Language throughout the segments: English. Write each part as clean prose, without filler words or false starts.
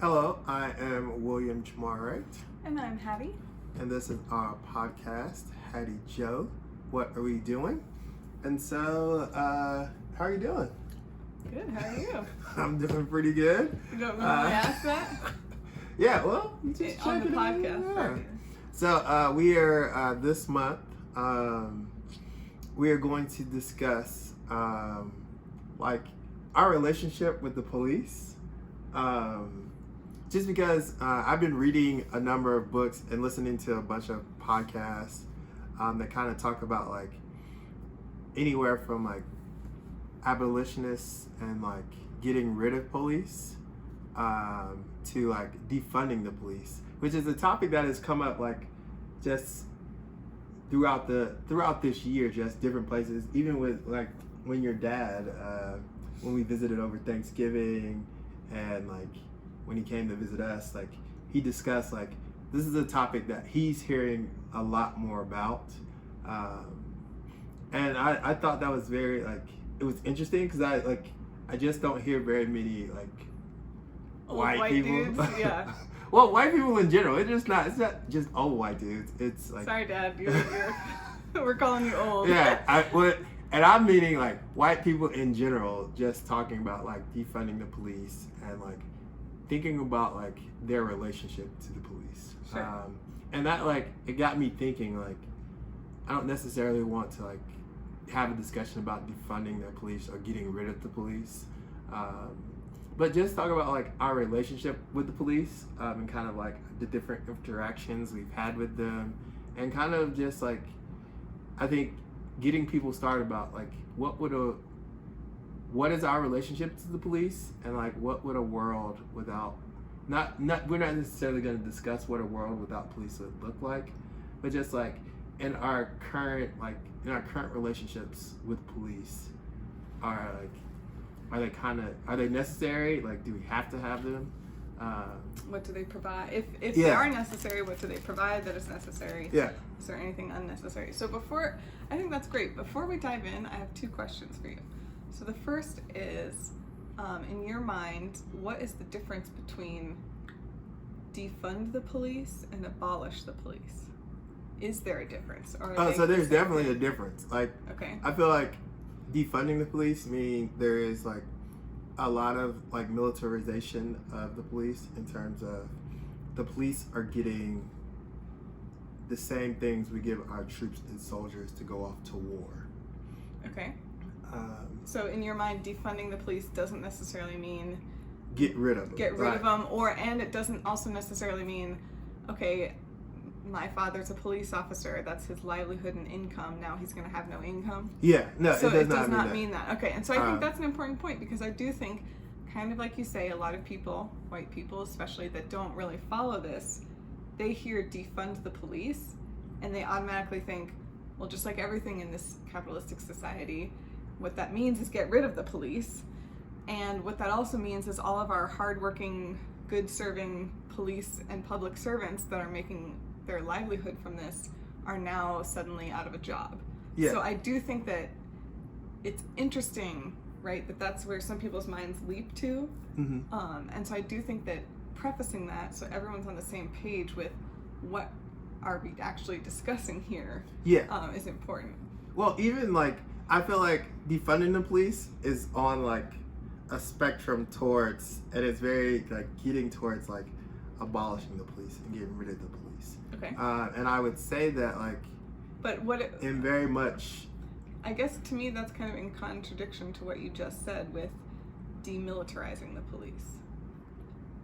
Hello, I am William Jamar, And I'm Hattie. and this is our podcast, HattieJo. What are we doing? And so, how are you doing? Good, how are you? I'm doing pretty good. You don't normally ask that? Yeah, well, just On the checking in, podcast. yeah. Right. So, we are, this month, we are going to discuss, like, our relationship with the police. Just because I've been reading a number of books and listening to a bunch of podcasts that kind of talk about like anywhere from like abolitionists and like getting rid of police to like defunding the police, which is a topic that has come up like just throughout this year, just different places, even with like when your dad when we visited over Thanksgiving and like when he came to visit us, like he discussed like this is a topic that he's hearing a lot more about, and I thought that was very like it was interesting because I just don't hear very many like white people. Dudes, yeah. Well, white people in general. It's not just old white dudes. It's like Sorry, Dad. We're calling you old. yeah. And I'm meaning like white people in general, just talking about like defunding the police and like thinking about like their relationship to the police. Sure. And that like it got me thinking like I don't necessarily want to like have a discussion about defunding the police or getting rid of the police, but just talk about like our relationship with the police and kind of like the different interactions we've had with them, and kind of just like I think getting people started about like what is our relationship to the police, and like what would a world without we're not necessarily going to discuss what a world without police would look like, but just like in our current relationships with police are they necessary? Like, do we have to have them? What do they provide? If Yeah. they are necessary, what do they provide that is necessary? Yeah. Is there anything unnecessary? So I think that's great. Before we dive in, I have two questions for you. So the first is, in your mind, what is the difference between defund the police and abolish the police? Is there a difference? Or So there's definitely a difference. Like, okay. I feel like defunding the police means there is like a lot of like militarization of the police in terms of the police are getting the same things we give our troops and soldiers to go off to war. Okay. So in your mind, defunding the police doesn't necessarily mean get rid of them. And it doesn't also necessarily mean, okay, my father's a police officer, that's his livelihood and income, now he's going to have no income. Yeah, no, so it does not mean that. Okay, and so I think that's an important point, because I do think, kind of like you say, a lot of people, white people especially, that don't really follow this, they hear defund the police and they automatically think, well, just like everything in this capitalistic society, what that means is get rid of the police. And what that also means is all of our hardworking, good-serving police and public servants that are making their livelihood from this are now suddenly out of a job. Yeah. So I do think that it's interesting, right, that that's where some people's minds leap to. Mm-hmm. And so I do think that prefacing that so everyone's on the same page with what are we actually discussing here is important. Well, even like I feel like defunding the police is on like a spectrum towards, and it's very like getting towards like abolishing the police and getting rid of the police. Okay. And I would say that like, but in very much, I guess to me that's kind of in contradiction to what you just said with demilitarizing the police.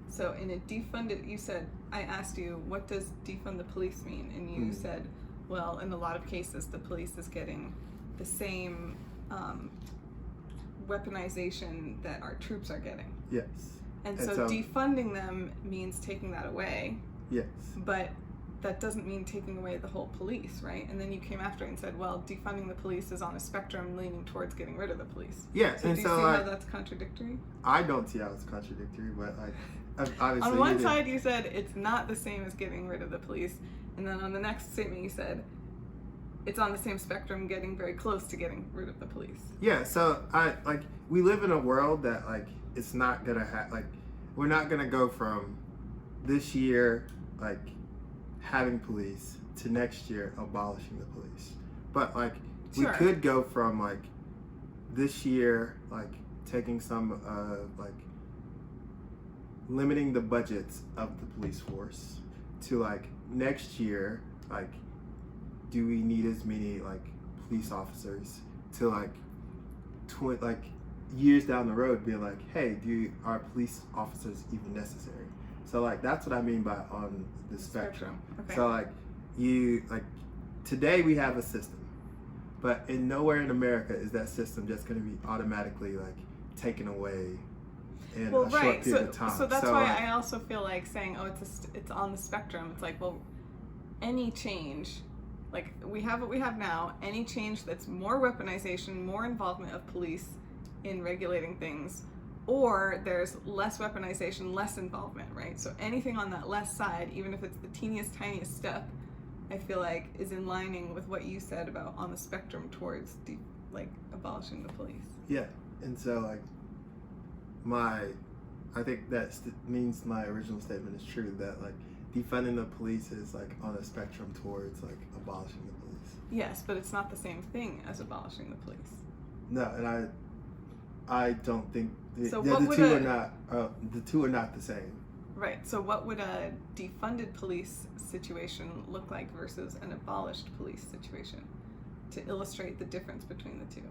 So in a defunded, you said, I asked you, what does defund the police mean? And you said, well, in a lot of cases, the police is getting the same weaponization that our troops are getting. yes. And so defunding them means taking that away. Yes. But that doesn't mean taking away the whole police, right? And then you came after it and said, well, defunding the police is on a spectrum leaning towards getting rid of the police. Yeah, so and do you so see like, how that's contradictory? I don't see how it's contradictory, but like obviously On one side you said it's not the same as getting rid of the police, and then on the next statement you said it's on the same spectrum, getting very close to getting rid of the police. Yeah, so we live in a world that like it's not gonna have like we're not gonna go from this year like having police to next year abolishing the police. But like Sure. we could go from like this year like taking some like limiting the budgets of the police force to like next year like do we need as many like police officers to like like years down the road being like, hey, are police officers even necessary? So like that's what I mean by on the spectrum. Okay. So like you like today we have a system, but in nowhere in America is that system just going to be automatically like taken away in a short period of time. So that's why I also feel like saying, oh, it's on the spectrum. It's like, well, any change, like we have what we have now, any change that's more weaponization, more involvement of police in regulating things, or there's less weaponization, less involvement, right? So anything on that less side, even if it's the teeniest, tiniest step, I feel like is in lining with what you said about on the spectrum towards like abolishing the police. Yeah, and so like I think that means my original statement is true, that like defunding the police is like on a spectrum towards like abolishing the police. Yes, but it's not the same thing as abolishing the police. No, and I don't think the two are not the same. Right. So what would a defunded police situation look like versus an abolished police situation, to illustrate the difference between the two?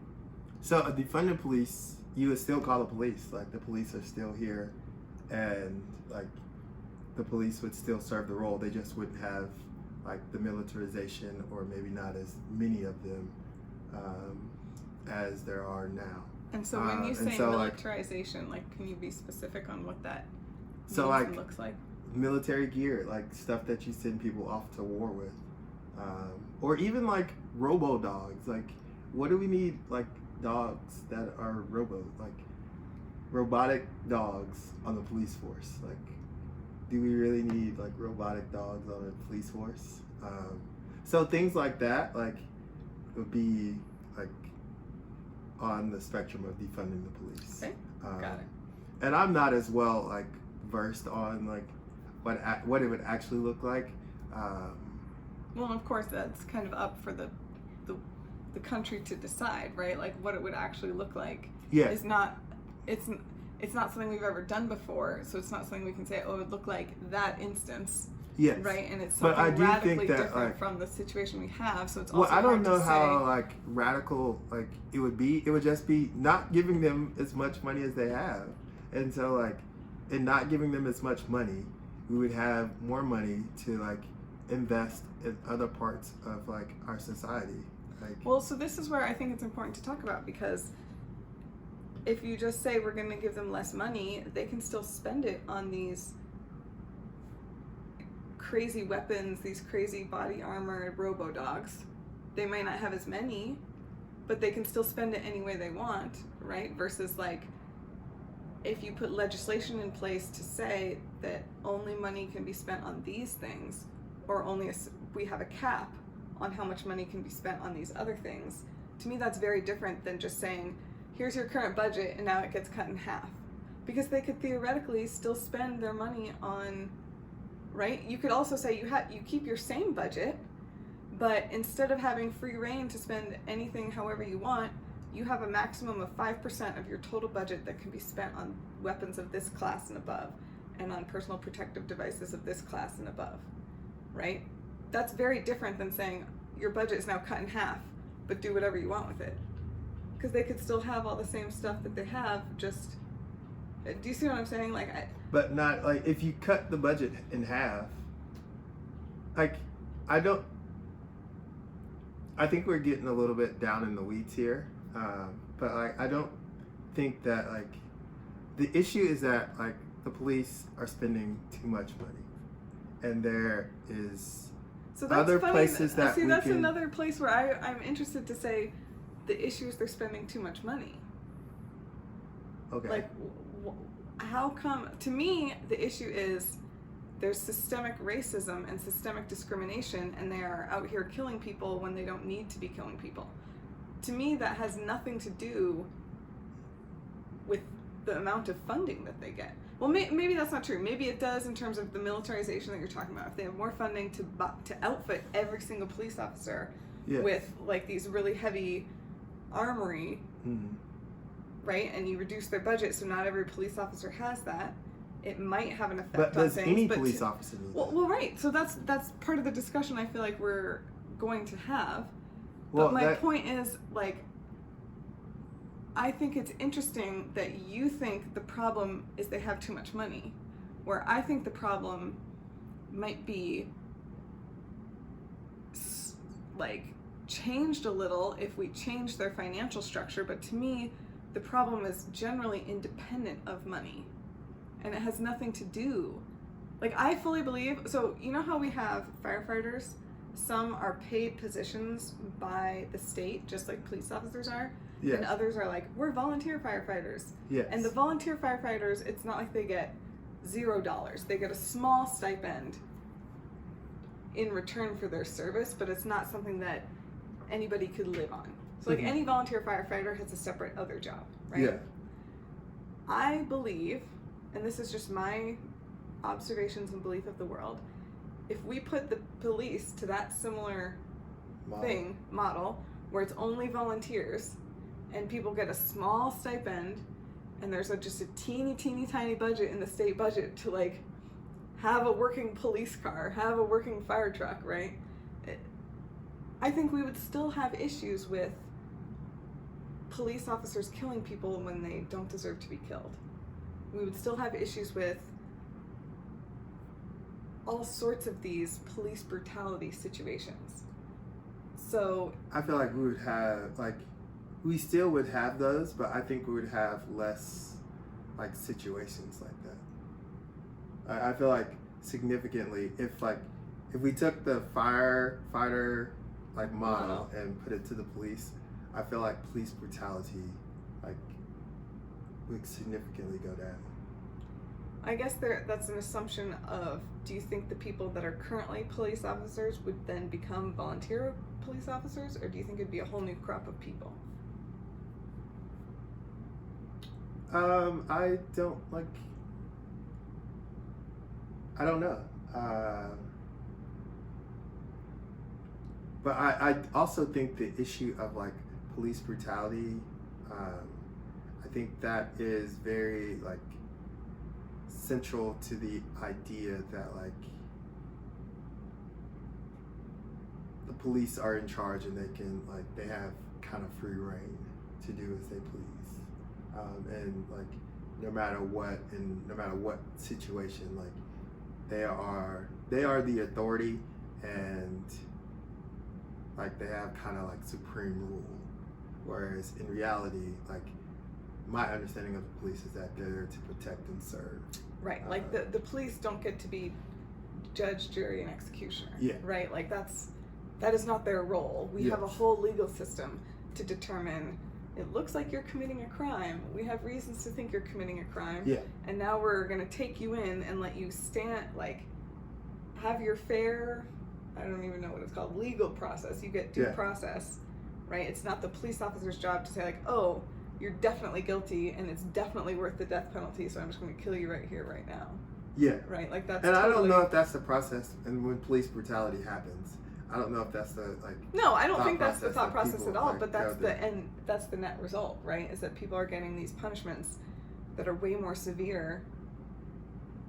So a defunded police, you would still call the police. Like the police are still here, and like the police would still serve the role. They just wouldn't have like the militarization, or maybe not as many of them as there are now. And so when you say militarization, like can you be specific on what that means and looks like? Military gear, like stuff that you send people off to war with, or even like robo dogs. Like, what do we need like dogs that are robotic dogs on the police force? Like, do we really need like robotic dogs on the police force? So things like that like would be like on the spectrum of defunding the police. Okay, got it. And I'm not as well like versed on like what it would actually look like. Well, of course, that's kind of up for the country to decide, right? Like what it would actually look like. Yeah. It's not something we've ever done before, so it's not something we can say, oh, it would lould like that instance. Yes. Right, and it's but something I do radically think that, different like, from the situation we have. So it's also I don't hard know to how say, like radical like it would be. It would just be not giving them as much money as they have, and so like in not giving them as much money, we would have more money to like invest in other parts of like our society. Like, well, so this is where I think it's important to talk about, because if you just say we're going to give them less money, they can still spend it on these crazy weapons, these crazy body armor robo dogs. They might not have as many, but they can still spend it any way they want, right? Versus like if you put legislation in place to say that only money can be spent on these things, or we have a cap on how much money can be spent on these other things, to me that's very different than just saying here's your current budget and now it gets cut in half, because they could theoretically still spend their money on, right? You could also say you keep your same budget, but instead of having free reign to spend anything however you want, you have a maximum of 5% of your total budget that can be spent on weapons of this class and above, and on personal protective devices of this class and above, right? That's very different than saying your budget is now cut in half, but do whatever you want with it. Because they could still have all the same stuff that they have, just, do you see what I'm saying? But not like if you cut the budget in half, like I think we're getting a little bit down in the weeds here, but like I don't think that like the issue is that like the police are spending too much money, and there is other places that see, that's another place where I'm interested to say the issue is they're spending too much money. Okay. Like, how come? To me, the issue is there's systemic racism and systemic discrimination, and they are out here killing people when they don't need to be killing people. To me, that has nothing to do with the amount of funding that they get. Well, maybe that's not true. Maybe it does in terms of the militarization that you're talking about. If they have more funding to outfit every single police officer with like these really heavy armory, right? And you reduce their budget, so not every police officer has that. It might have an effect but on does things. Any police officer need that? Well, right. So that's part of the discussion I feel like we're going to have. Well, but my point is, like, I think it's interesting that you think the problem is they have too much money, where I think the problem might be like changed a little if we change their financial structure. But to me, the problem is generally independent of money, and it has nothing to do. Like, I fully believe, so you know how we have firefighters? Some are paid positions by the state, just like police officers are. Yes. And others are like, we're volunteer firefighters. Yes. And the volunteer firefighters, it's not like they get $0. They get a small stipend in return for their service, but it's not something that anybody could live on. So like any volunteer firefighter has a separate other job, right? Yeah. I believe, and this is just my observations and belief of the world, if we put the police to that similar model, where it's only volunteers and people get a small stipend and there's just a teeny tiny budget in the state budget to like have a working police car, have a working fire truck, right? I think we would still have issues with police officers killing people when they don't deserve to be killed. We would still have issues with all sorts of these police brutality situations. So I feel like we would have, like, we still would have those, but I think we would have less, like, situations like that. I feel like significantly, if we took the firefighter, like, model and put it to the police, I feel like police brutality, like, would significantly go down. I guess that's an assumption of, do you think the people that are currently police officers would then become volunteer police officers, or do you think it'd be a whole new crop of people? I don't know. But I also think the issue of like police brutality, I think that is very like central to the idea that like the police are in charge and they have kind of free reign to do as they please, and like no matter what situation, like they are the authority, and like they have kind of like supreme rule, whereas in reality, like my understanding of the police is that they're there to protect and serve. Right, like the police don't get to be judge, jury, and executioner. Yeah. Right, like that is not their role. We have a whole legal system to determine, it looks like you're committing a crime. We have reasons to think you're committing a crime. Yeah. And now we're gonna take you in and let you have your fair, I don't even know what it's called, legal process. You get due process, right? It's not the police officer's job to say like, oh, you're definitely guilty and it's definitely worth the death penalty, so I'm just going to kill you right here, right now. Yeah. Right? Like that's And totally... I don't know if that's the process, and when police brutality happens, I don't know if that's the No, I don't think that's the thought process at all, like, but that's the net result, right? Is that people are getting these punishments that are way more severe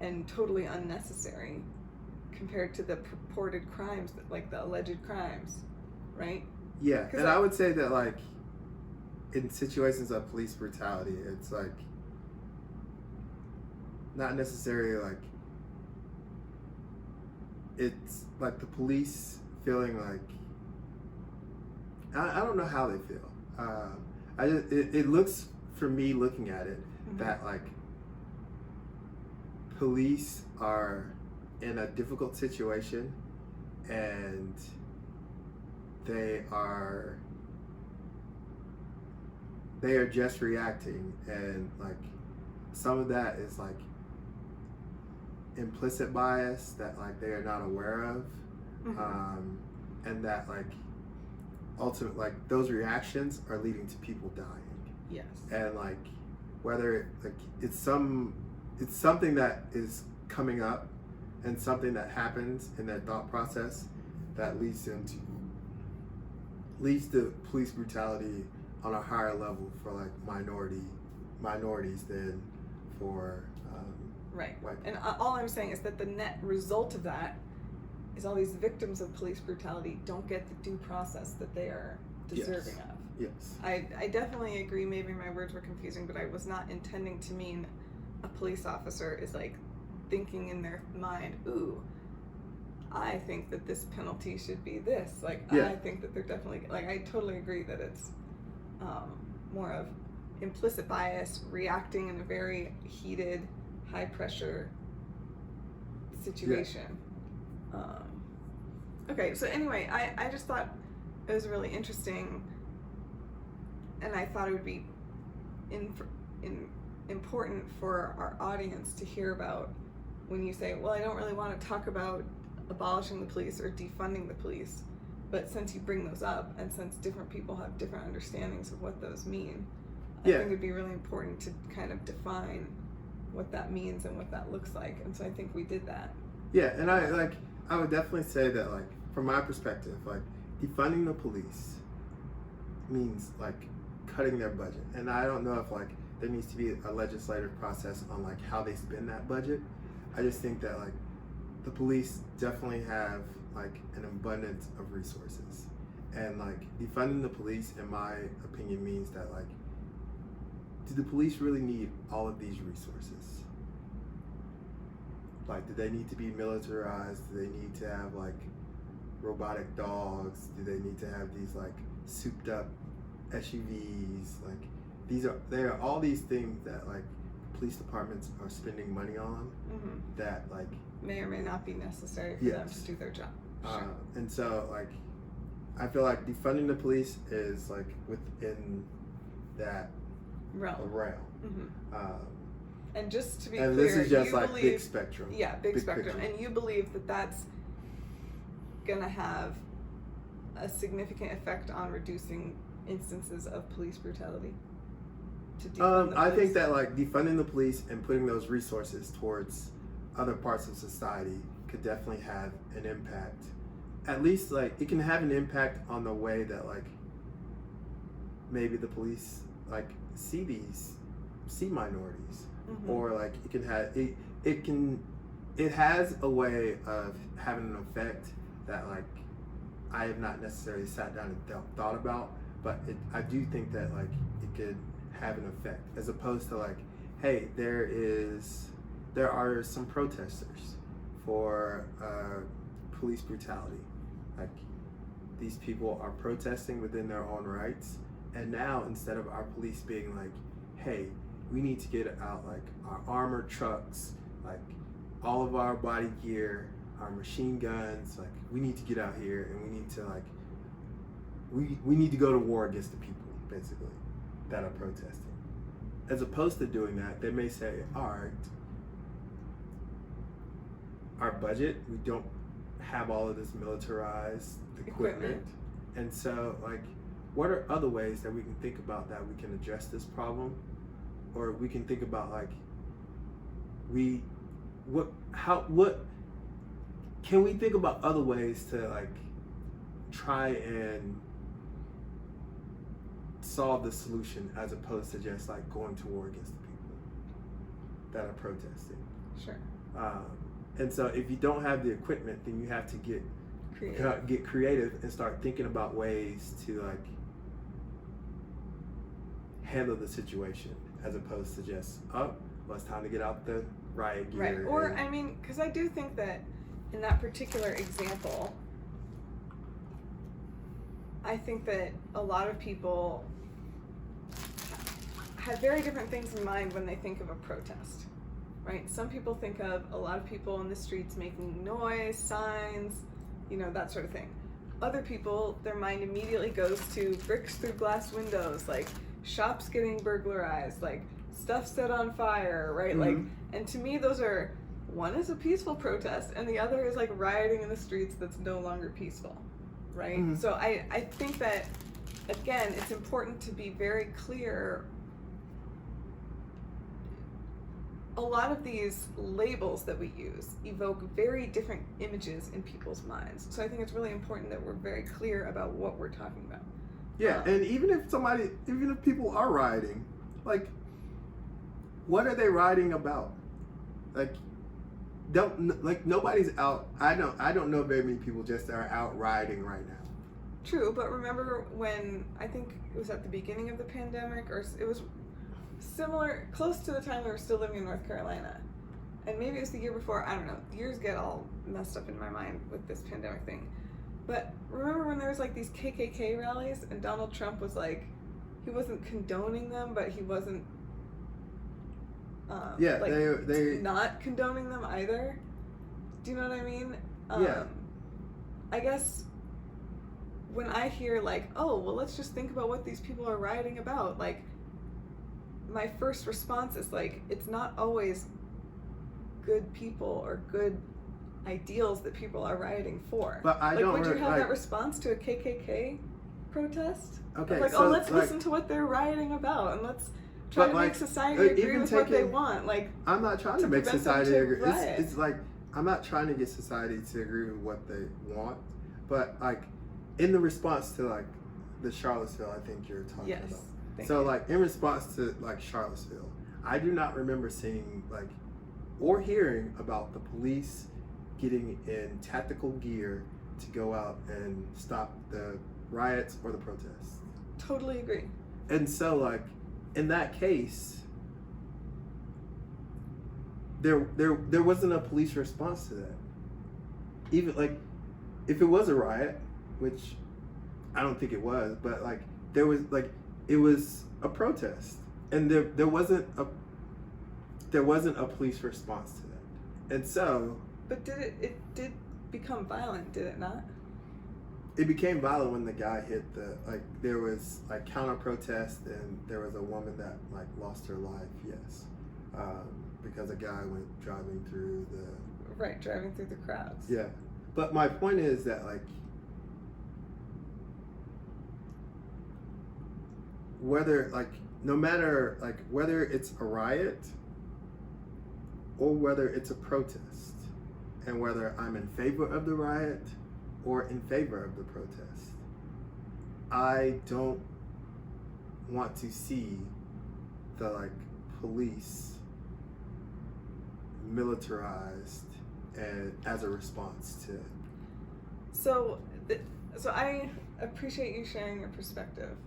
and totally unnecessary compared to the purported crimes, like the alleged crimes, right? Yeah, and I would say that like in situations of police brutality, it's like not necessarily like it's like the police feeling like I don't know how they feel. It looks, for me looking at it, that like police are in a difficult situation and they are just reacting, and like some of that is like implicit bias that like they are not aware of, and that like ultimately like those reactions are leading to people dying. Yes. And like whether like it's some it's something that is coming up and something that happens in their thought process that leads to police brutality on a higher level for like minorities than for right. white people. And all I'm saying is that the net result of that is all these victims of police brutality don't get the due process that they are deserving of. Yes. I definitely agree. Maybe my words were confusing, but I was not intending to mean a police officer is like thinking in their mind, ooh, I think that this penalty should be this. Like, Yeah. I think that they're definitely, like, I totally agree that it's more of implicit bias, reacting in a very heated, high pressure situation. Okay, so anyway, I just thought it was really interesting, and I thought it would be important for our audience to hear about when you say, well, I don't really want to talk about abolishing the police or defunding the police, but since you bring those up and since different people have different understandings of what those mean, I think it'd be really important to kind of define what that means and what that looks like. And so I think we did that. Yeah, and I would definitely say that, like, from my perspective, like, defunding the police means like cutting their budget. And I don't know if like there needs to be a legislative process on like how they spend that budget. I just think that like the police definitely have like an abundance of resources, and like defunding the police, in my opinion, means that like, do the police really need all of these resources? Like, do they need to be militarized? Do they need to have like robotic dogs? Do they need to have these like souped up SUVs? Like, there are all these things that like police departments are spending money on that like may or may not be necessary for them to do their job. Sure. And so like I feel like defunding the police is like within that realm. And just to be and clear, this is just you like believe, big spectrum. Yeah, big spectrum. Picture. And you believe that that's gonna have a significant effect on reducing instances of police brutality? To defund the I police? think that like defunding the police and putting those resources towards other parts of society could definitely have an impact. At least like it can have an impact on the way that like maybe the police like see minorities, or like it can have it has a way of having an effect that like I have not necessarily sat down and thought about, but I do think that like it could have an effect, as opposed to like, hey, there are some protesters for police brutality. Like, these people are protesting within their own rights, and now instead of our police being like, hey, we need to get out like our armored trucks, like all of our body gear, our machine guns, like we need to get out here and we need to like we need to go to war against the people basically that are protesting. As opposed to doing that, they may say, all right, our budget, we don't have all of this militarized equipment. And so like, what are other ways that we can think about that we can address this problem? Or we can think about like, can we think about other ways to like try and solve the solution, as opposed to just like going to war against the people that are protesting? Sure. And so if you don't have the equipment, then you have to get creative and start thinking about ways to like handle the situation, as opposed to just, oh, well, it's time to get out the riot gear. Right. Or I mean, because I do think that in that particular example, I think that a lot of people have very different things in mind when they think of a protest, right? Some people think of a lot of people in the streets making noise, signs, you know, that sort of thing. Other people, their mind immediately goes to bricks through glass windows, like shops getting burglarized, like stuff set on fire, right? Like, and to me, those are, one is a peaceful protest and the other is like rioting in the streets that's no longer peaceful, right? So I think that, again, it's important to be very clear a lot of these labels that we use evoke very different images in people's minds. So I think it's really important that we're very clear about what we're talking about. Yeah, and even if people are rioting, like, what are they rioting about? Like, nobody's out. I don't know very many people just are out rioting right now. True, but remember when, I think it was at the beginning of the pandemic, or it was similar, close to the time we were still living in North Carolina, and maybe it was the year before, I don't know, years get all messed up in my mind with this pandemic thing, but remember when there was like these KKK rallies and Donald Trump was like, he wasn't condoning them, but he wasn't they not condoning them either. Do you know what I mean? Yeah. I guess when I hear like, oh, well, let's just think about what these people are rioting about, like, my first response is like, it's not always good people or good ideals that people are rioting for. But would you have that response to a KKK protest? Okay, like, so let's listen to what they're rioting about and let's try to make society agree with what they want. Like, I'm not trying to make society agree. It's like, I'm not trying to get society to agree with what they want, but like, in the response to like the Charlottesville, I think you're talking about. So like, in response to like Charlottesville, I do not remember seeing like or hearing about the police getting in tactical gear to go out and stop the riots or the protests. Totally agree. And so like, in that case, there wasn't a police response to that. Even like, if it was a riot, which I don't think it was, but like, there was like, it was a protest, and there wasn't a police response to that. And so, but it did become violent, did it not? It became violent when the guy hit there was like counter protest, and there was a woman that like lost her life. Yes, because a guy went driving through the crowds. Yeah, but my point is that like, whether like, no matter like whether it's a riot or whether it's a protest, and whether I'm in favor of the riot or in favor of the protest, I don't want to see the like police militarized and as a response to it. So I appreciate you sharing your perspective,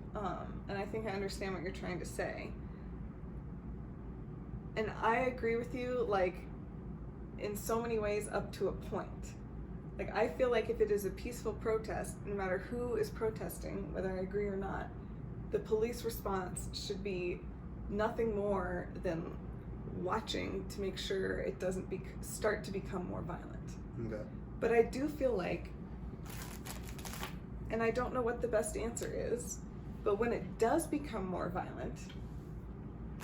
and I think I understand what you're trying to say. And I agree with you, like, in so many ways up to a point. Like, I feel like if it is a peaceful protest, no matter who is protesting, whether I agree or not, the police response should be nothing more than watching to make sure it doesn't start to become more violent. Okay. But I do feel like, and I don't know what the best answer is, but when it does become more violent,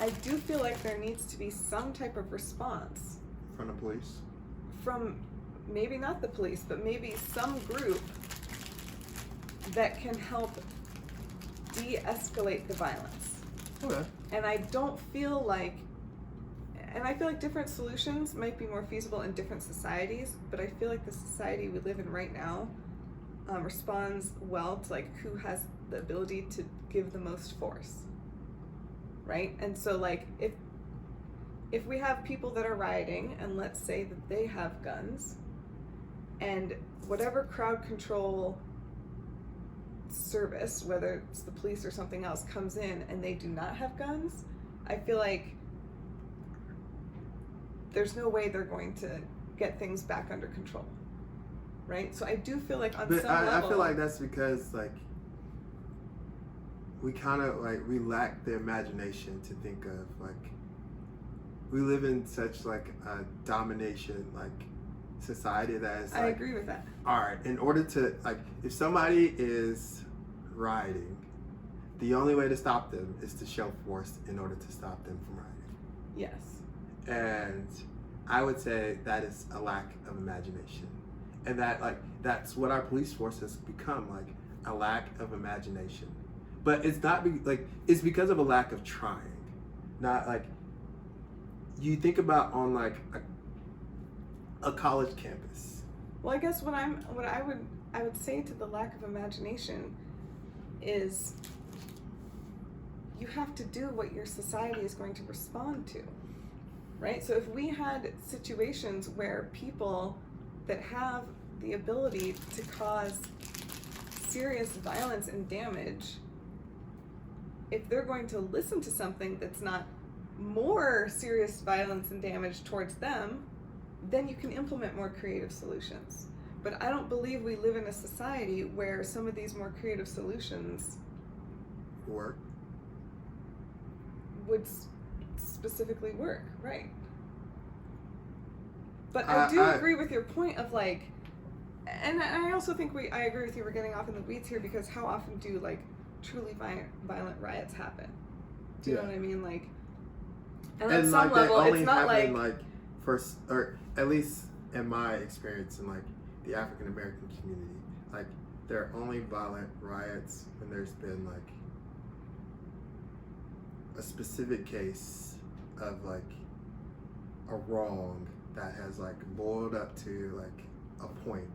I do feel like there needs to be some type of response. From the police? From maybe not the police, but maybe some group that can help de-escalate the violence. Okay. And I feel like different solutions might be more feasible in different societies, but I feel like the society we live in right now responds well to like who has the ability to give the most force, right? And so like, if we have people that are rioting, and let's say that they have guns, and whatever crowd control service, whether it's the police or something else, comes in and they do not have guns, I feel like there's no way they're going to get things back under control, right? So I do feel like on some level, I feel like that's because like, we kind of like, we lack the imagination to think of like, we live in such like a domination like society that is like, I agree with that. All right, in order to like, if somebody is rioting, the only way to stop them is to show force in order to stop them from rioting. Yes. And I would say that is a lack of imagination, and that like, that's what our police force has become, like a lack of imagination. But it's not like, it's because of a lack of trying, not like, you think about on like a college campus. Well, I guess what I would say to the lack of imagination is you have to do what your society is going to respond to, right? So if we had situations where people that have the ability to cause serious violence and damage, if they're going to listen to something that's not more serious violence and damage towards them, then you can implement more creative solutions. But I don't believe we live in a society where some of these more creative solutions Work. would specifically work, right? But I do agree with your point of like, and I also think I agree with you, we're getting off in the weeds here, because how often do like truly violent riots happen? Do you know what I mean? Like, and on some level, it's not like first, or at least in my experience in like the African American community, like there are only violent riots when there's been like a specific case of like a wrong that has like boiled up to like a point,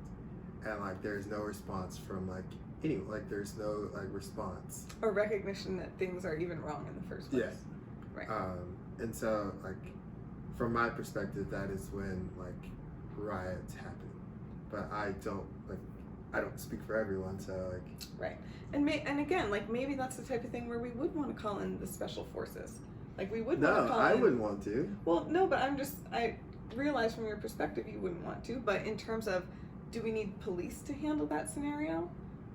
and like there's no response from like anyone, like there's no like response or recognition that things are even wrong in the first place. Yeah. Right. And so like from my perspective, that is when like riots happen. But I don't speak for everyone, so like right. And again, like maybe that's the type of thing where we would want to call in the special forces. Like we would want to call in. No, I wouldn't want to. Well, no, but I realize from your perspective you wouldn't want to, but in terms of, do we need police to handle that scenario?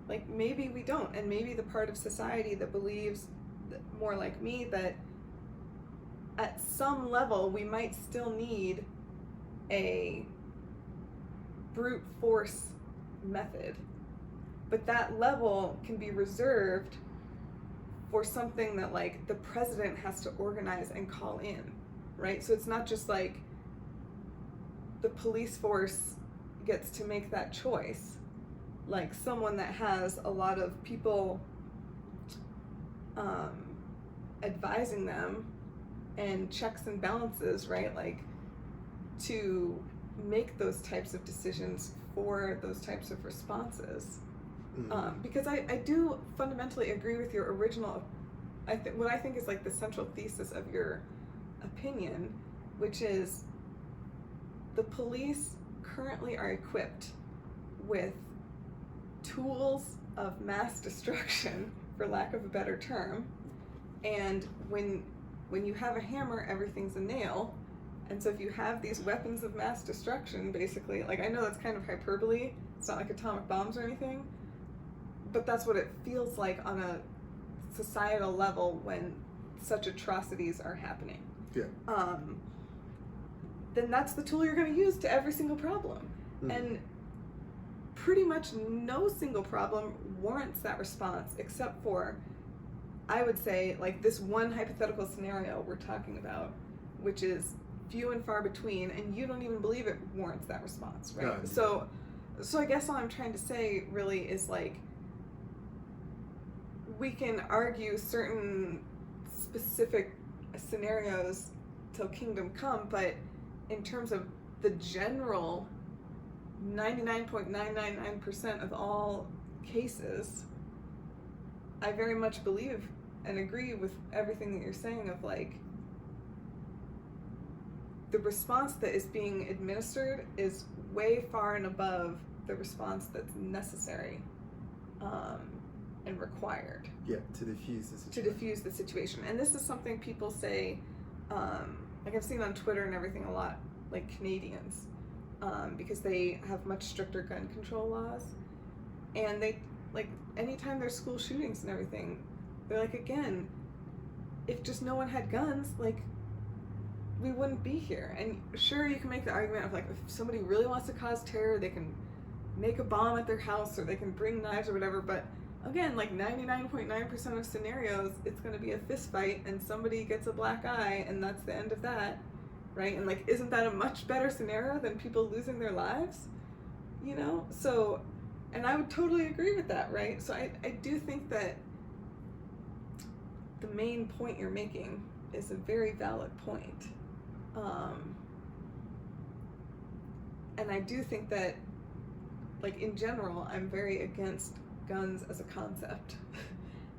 Like maybe we don't, and maybe the part of society that believes more like me that at some level we might still need a brute force method, but that level can be reserved for something that like the president has to organize and call in, right? So it's not just like the police force gets to make that choice, like someone that has a lot of people advising them and checks and balances, right? Like to make those types of decisions for those types of responses. Because I do fundamentally agree with your original, what I think is like the central thesis of your opinion, which is the police currently are equipped with tools of mass destruction, for lack of a better term, and when you have a hammer, everything's a nail. And so if you have these weapons of mass destruction, basically, like I know that's kind of hyperbole, it's not like atomic bombs or anything, but that's what it feels like on a societal level when such atrocities are happening. Yeah. Then that's the tool you're going to use to every single problem. And pretty much no single problem warrants that response, except for, I would say, like this one hypothetical scenario we're talking about, which is few and far between, and you don't even believe it warrants that response, right? No. So I guess all I'm trying to say really is like, we can argue certain specific scenarios till kingdom come, but in terms of the general 99.999% of all cases, I very much believe and agree with everything that you're saying of like, the response that is being administered is way far and above the response that's necessary and required. Yeah, to diffuse the situation. To diffuse the situation. And this is something people say, like I've seen on Twitter and everything a lot, like Canadians, because they have much stricter gun control laws. And they, like, anytime there's school shootings and everything, they're like, again, if just no one had guns, like, we wouldn't be here. And sure, you can make the argument of like, if somebody really wants to cause terror, they can make a bomb at their house or they can bring knives or whatever, but again, like 99.9% of scenarios, it's going to be a fist fight and somebody gets a black eye and that's the end of that, right? And like, isn't that a much better scenario than people losing their lives? You know? So, and I would totally agree with that, right? So I do think that the main point you're making is a very valid point. And I do think that, like, in general, I'm very against guns as a concept.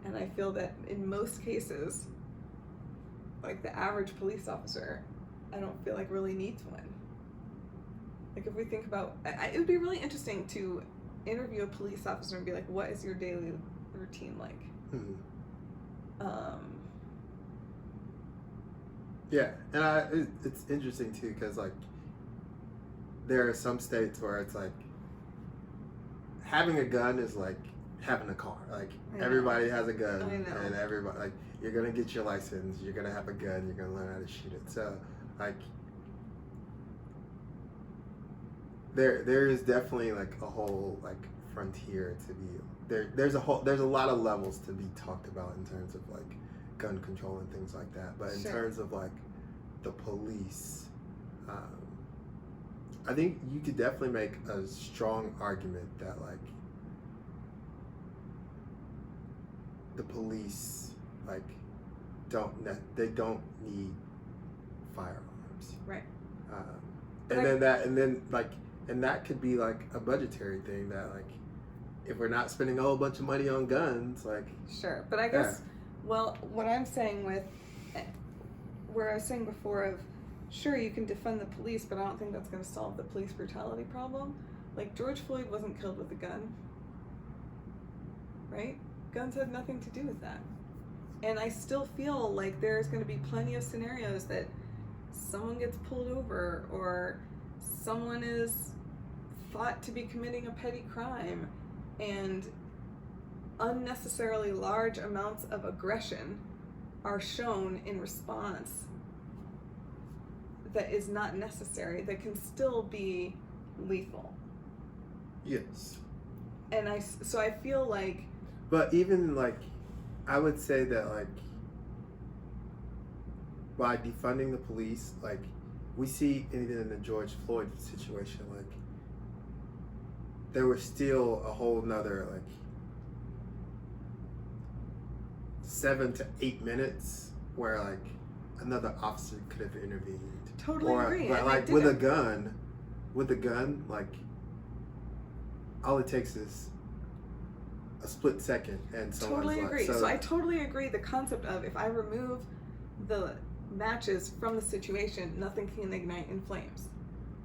And I feel that in most cases, like, the average police officer, I don't feel like really needs one. Like, if we think about, it would be really interesting to interview a police officer and be like, what is your daily routine like? Yeah, and it's interesting too, because like there are some states where it's like having a gun is like having a car. Like everybody has a gun, and everybody, like, you're gonna get your license, you're gonna have a gun, you're gonna learn how to shoot it. So like there is definitely like a whole like frontier to be there's a lot of levels to be talked about in terms of like gun control and things like that. But in terms of like the police, I think you could definitely make a strong argument that like the police like don't need firearms, right? And that could be like a budgetary thing, that like if we're not spending a whole bunch of money on guns, like sure. But I guess well, what I'm saying with where I was saying before of sure you can defund the police, but I don't think that's going to solve the police brutality problem. Like George Floyd wasn't killed with a gun, right? Guns had nothing to do with that. And I still feel like there's going to be plenty of scenarios that someone gets pulled over or someone is thought to be committing a petty crime and unnecessarily large amounts of aggression are shown in response that is not necessary, that can still be lethal. Yes. And I feel like, but even like I would say that like by defunding the police, like we see even in the George Floyd situation, like there was still a whole nother like 7 to 8 minutes where like another officer could have intervened. Totally agree. But like with a gun, like all it takes is a split second and someone's totally agree. Like, so I totally agree. The concept of if I remove the matches from the situation, nothing can ignite in flames.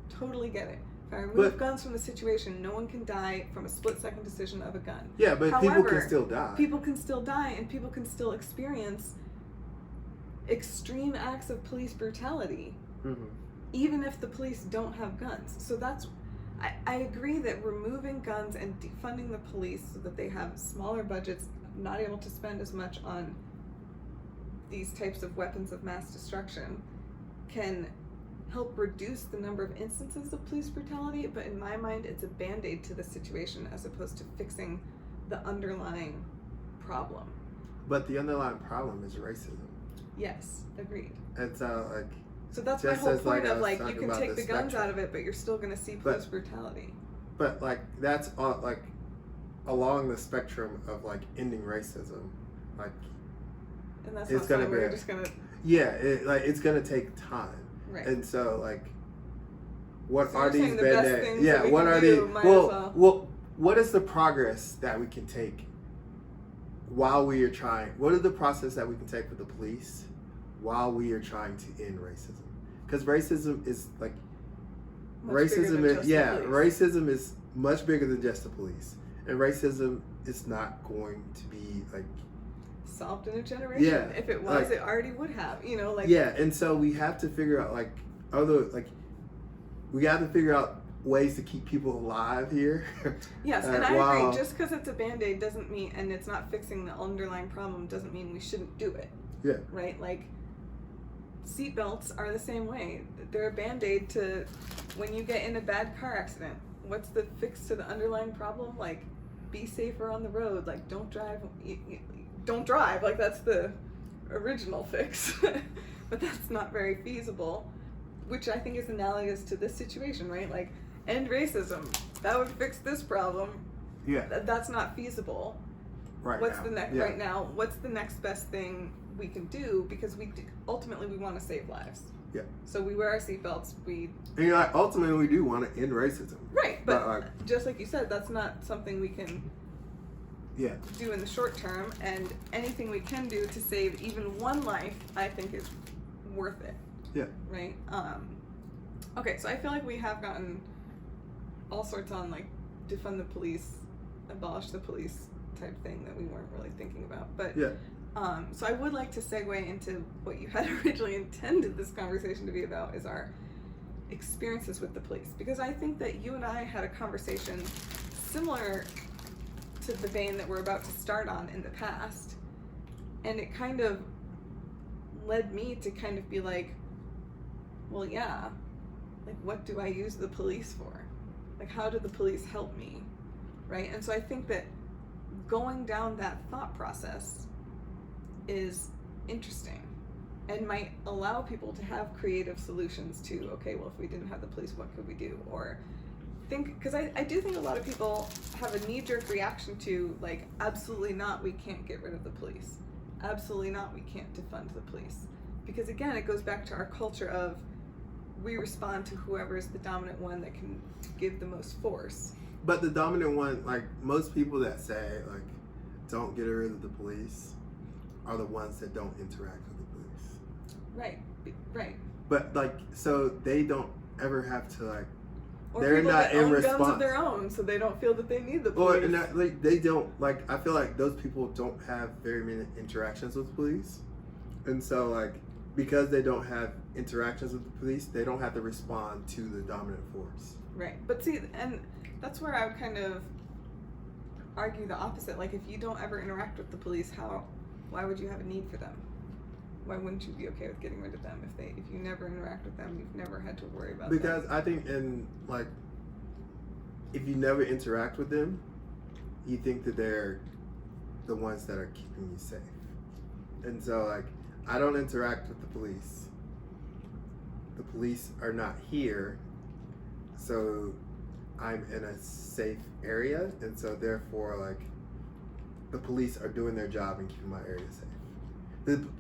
Totally get it. If I remove guns from the situation, no one can die from a split-second decision of a gun. Yeah, but however, people can still die. People can still die, and people can still experience extreme acts of police brutality, even if the police don't have guns. So that's, I agree that removing guns and defunding the police so that they have smaller budgets, not able to spend as much on these types of weapons of mass destruction, can help reduce the number of instances of police brutality, but in my mind it's a band-aid to the situation as opposed to fixing the underlying problem. But the underlying problem is racism. Yes, agreed. And so like, so that's my whole point of like you can take the guns out of it, but you're still going to see police brutality. But like that's like along the spectrum of like ending racism, like, and that's it's gonna be we're just gonna it's gonna take time. Right. And so like, what so are these band-aids? Yeah, what are these? Well, what is the progress that we can take while we are trying? What is the process that we can take with the police while we are trying to end racism? Because racism is like racism is much bigger than just the police, and racism is not going to be like solved in a generation. Yeah, if it was, like, it already would have. You know, like and so we have to figure out like we have to figure out ways to keep people alive here. Yes, and I agree. Just because it's a band-aid doesn't mean, and it's not fixing the underlying problem, doesn't mean we shouldn't do it. Yeah. Right? Like, seatbelts are the same way. They're a band-aid to when you get in a bad car accident. What's the fix to the underlying problem? Like, be safer on the road. Like, don't drive. Don't drive. Like, that's the original fix. But that's not very feasible, which I think is analogous to this situation, right? Like, end racism. That would fix this problem. Yeah. That's not feasible. Right. What's the next right now? What's the next best thing we can do? Because ultimately we want to save lives. Yeah. So we wear our seatbelts. And like, ultimately, we do want to end racism. Right, but like, just like you said, that's not something we can do in the short term, and anything we can do to save even one life, I think is worth it. Yeah. Right? Okay, so I feel like we have gotten all sorts on, like, defund the police, abolish the police type thing that we weren't really thinking about. But so I would like to segue into what you had originally intended this conversation to be about, is our experiences with the police. Because I think that you and I had a conversation similar to the vein that we're about to start on in the past. And it kind of led me to kind of be like, well, yeah, like, what do I use the police for? Like, how do the police help me? Right? And so I think that going down that thought process is interesting and might allow people to have creative solutions to, okay, well, if we didn't have the police, what could we do? Or think, because I do think a lot of people have a knee-jerk reaction to, like, absolutely not, we can't get rid of the police. Absolutely not, we can't defund the police. Because again, it goes back to our culture of, we respond to whoever is the dominant one that can give the most force. But the dominant one, like, most people that say, like, don't get rid of the police are the ones that don't interact with the police. Right. But, like, so they don't ever have to, like, or they're people not that in own response. guns of their own, so they don't feel that they need the police. Or, and like, they don't, like, I feel like those people don't have very many interactions with police. And so, like, because they don't have interactions with the police, they don't have to respond to the dominant force. Right. But see, and that's where I would kind of argue the opposite. Like, if you don't ever interact with the police, why would you have a need for them? Why wouldn't you be okay with getting rid of them if you never interact with them, you've never had to worry about because them? I think if you never interact with them, you think that they're the ones that are keeping you safe. And so, like, I don't interact with the police. The police are not here, so I'm in a safe area, and so therefore, like, the police are doing their job and keeping my area safe.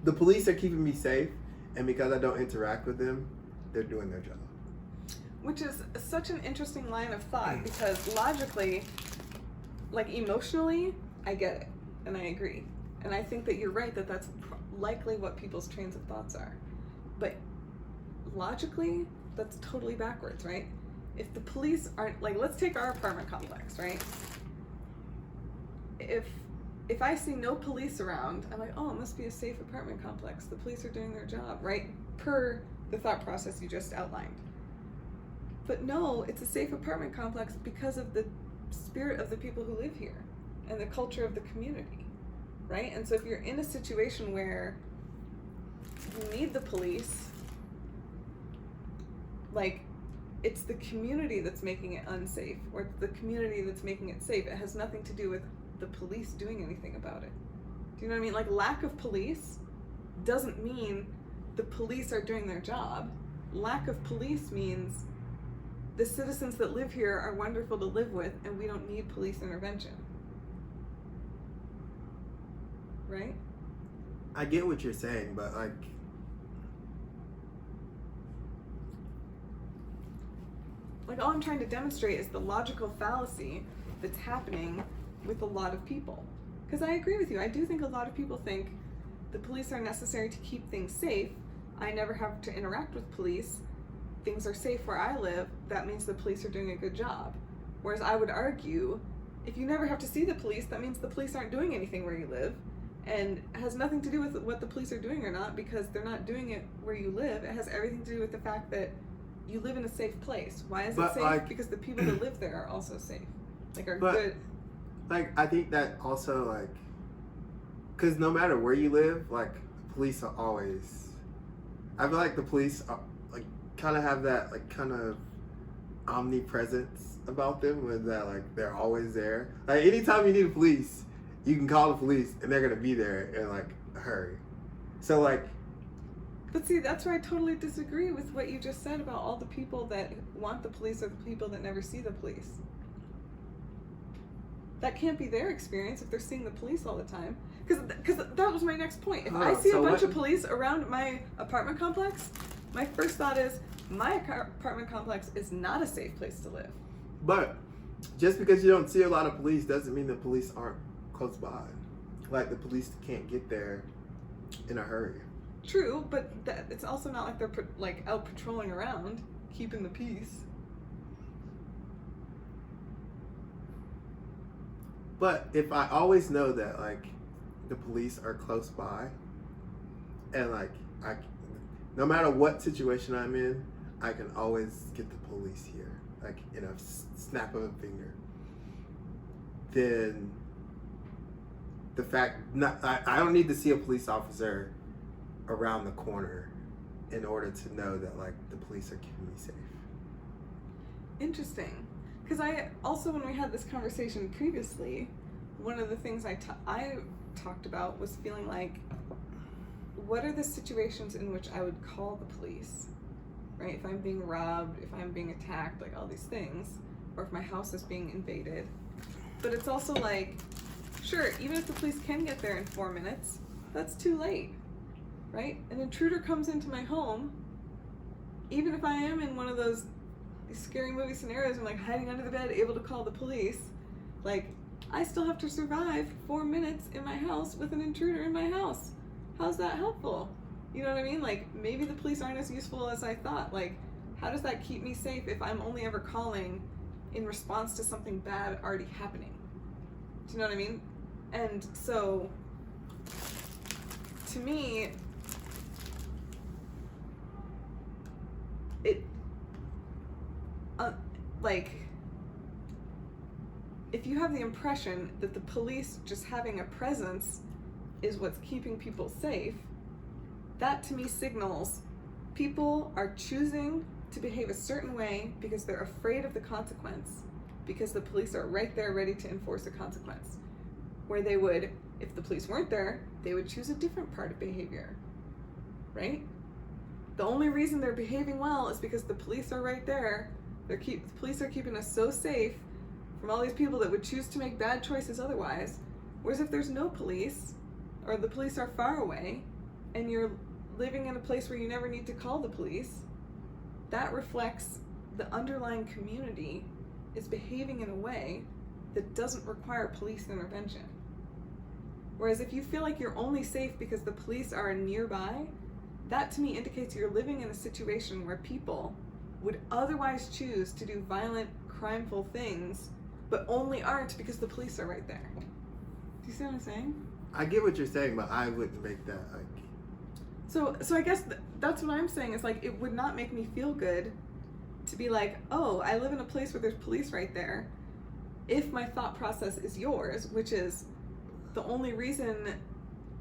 The police are keeping me safe, and because I don't interact with them, they're doing their job. Which is such an interesting line of thought, because logically, like, emotionally, I get it, and I agree. And I think that you're right, that that's likely what people's trains of thoughts are. But logically, that's totally backwards, right? If the police aren't, like, let's take our apartment complex, right? If I see no police around, I'm like, oh, it must be a safe apartment complex. The police are doing their job, right? Per the thought process you just outlined. But no, it's a safe apartment complex because of the spirit of the people who live here and the culture of the community, right? And so if you're in a situation where you need the police, like, it's the community that's making it unsafe, or it's the community that's making it safe. It has nothing to do with the police doing anything about it. Do you know what I mean? Like, lack of police doesn't mean the police are doing their job. Lack of police means the citizens that live here are wonderful to live with, and we don't need police intervention. Right? I get what you're saying, but, like, all I'm trying to demonstrate is the logical fallacy that's happening with a lot of people. Because I agree with you. I do think a lot of people think the police are necessary to keep things safe. I never have to interact with police. Things are safe where I live. That means the police are doing a good job. Whereas I would argue, if you never have to see the police, that means the police aren't doing anything where you live. And it has nothing to do with what the police are doing or not, because they're not doing it where you live. It has everything to do with the fact that you live in a safe place. Why is it safe? Like, because the people that live there are also safe. Like, are good. Like, I think that also, like, because no matter where you live, like, police are always, I feel like the police are, like, kind of have that, like, kind of omnipresence about them, with that, like, they're always there. Like, anytime you need a police, you can call the police and they're gonna be there in, like, a hurry. So, like, but see, that's where I totally disagree with what you just said about all the people that want the police or the people that never see the police. That can't be their experience if they're seeing the police all the time. Because that was my next point. If I see a bunch of police around my apartment complex, My first thought is, my apartment complex is not a safe place to live. But just because you don't see a lot of police doesn't mean the police aren't close by. Like, the police can't get there in a hurry. True, but it's also not like they're like out patrolling around, keeping the peace. But if I always know that, like, the police are close by, and, like, no matter what situation I'm in, I can always get the police here, like, in a snap of a finger, then the fact, I don't need to see a police officer around the corner in order to know that, like, the police are keeping me safe. Interesting. Because I also, when we had this conversation previously, one of the things I talked about was feeling like, what are the situations in which I would call the police, right? If I'm being robbed, if I'm being attacked, like all these things, or if my house is being invaded. But it's also like, sure, even if the police can get there in 4 minutes, that's too late, right? An intruder comes into my home, even if I am in one of those scary movie scenarios, I'm like hiding under the bed, able to call the police, like, I still have to survive 4 minutes in my house with an intruder in my house. How's that helpful? You know what I mean? Like, maybe the police aren't as useful as I thought. Like, how does that keep me safe if I'm only ever calling in response to something bad already happening? Do you know what I mean? And so, to me, it, like, if you have the impression that the police just having a presence is what's keeping people safe, that to me signals people are choosing to behave a certain way because they're afraid of the consequence, because the police are right there ready to enforce a consequence. Where they would, if the police weren't there, they would choose a different part of behavior, right? The only reason they're behaving well is because the police are right there. The police are keeping us so safe from all these people that would choose to make bad choices otherwise. Whereas if there's no police, or the police are far away, and you're living in a place where you never need to call the police, that reflects the underlying community is behaving in a way that doesn't require police intervention. Whereas if you feel like you're only safe because the police are nearby, that to me indicates you're living in a situation where people would otherwise choose to do violent, crimeful things, but only aren't because the police are right there. Do you see what I'm saying? I get what you're saying, but I wouldn't make that, like... So I guess that's what I'm saying, is like, it would not make me feel good to be like, oh, I live in a place where there's police right there, if my thought process is yours, which is the only reason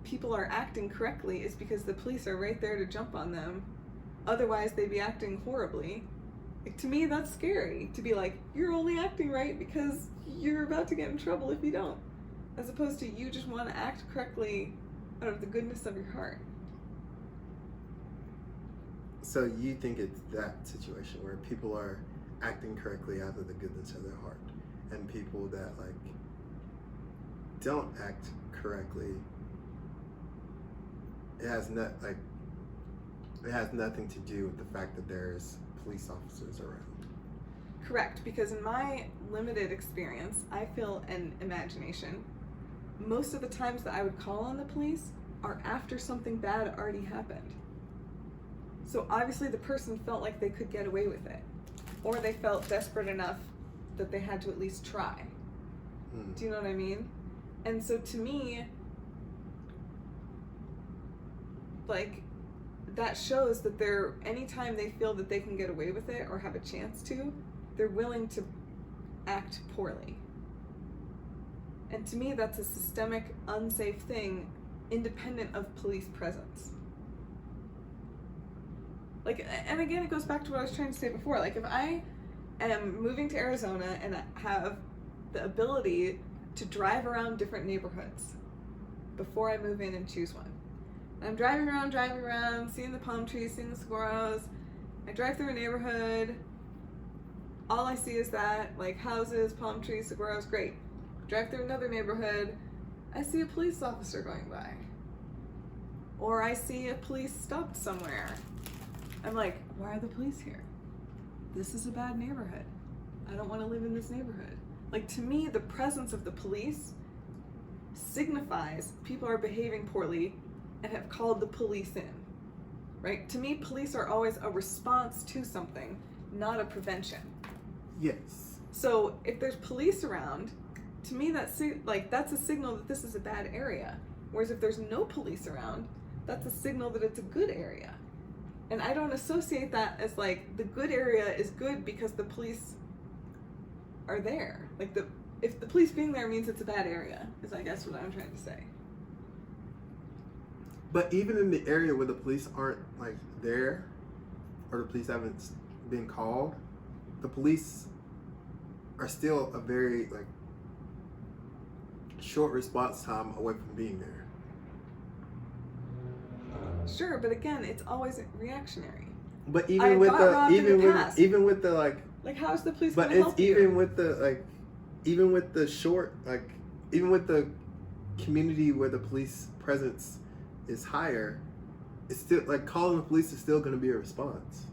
people are acting correctly is because the police are right there to jump on them. Otherwise, they'd be acting horribly. Like, to me, that's scary, to be like, you're only acting right because you're about to get in trouble if you don't. As opposed to you just want to act correctly out of the goodness of your heart. So you think it's that situation where people are acting correctly out of the goodness of their heart, and people that, like, don't act correctly, it has nothing to do with the fact that there's police officers around. Correct, because in my limited experience, I feel an imagination. Most of the times that I would call on the police are after something bad already happened. So obviously the person felt like they could get away with it, or they felt desperate enough that they had to at least try. Do you know what I mean? And so to me, like, that shows that anytime they feel that they can get away with it or have a chance to, they're willing to act poorly. And to me, that's a systemic, unsafe thing, independent of police presence. Like, and again, it goes back to what I was trying to say before. Like, if I am moving to Arizona and I have the ability to drive around different neighborhoods before I move in and choose one. And I'm driving around, seeing the palm trees, seeing the squirrels. I drive through a neighborhood. All I see is that, like, houses, palm trees, squirrels, great. Drive through another neighborhood. I see a police officer going by. Or I see a police stopped somewhere. I'm like, why are the police here? This is a bad neighborhood. I don't want to live in this neighborhood. Like, to me, the presence of the police signifies people are behaving poorly and have called the police in, right? To me, police are always a response to something, not a prevention. Yes. So if there's police around, to me, that's a signal that this is a bad area. Whereas if there's no police around, that's a signal that it's a good area. And I don't associate that as like the good area is good because the police are there. Like, if the police being there means it's a bad area, is I guess what I'm trying to say. But even in the area where the police aren't like there, or the police haven't been called, the police are still a very like short response time away from being there. Sure, but again, it's always reactionary. But even with the like, how is the police but going to help it's even you? with the like, even with the short like, even with the community where the police presence is higher, it's still like calling the police is still going to be a response.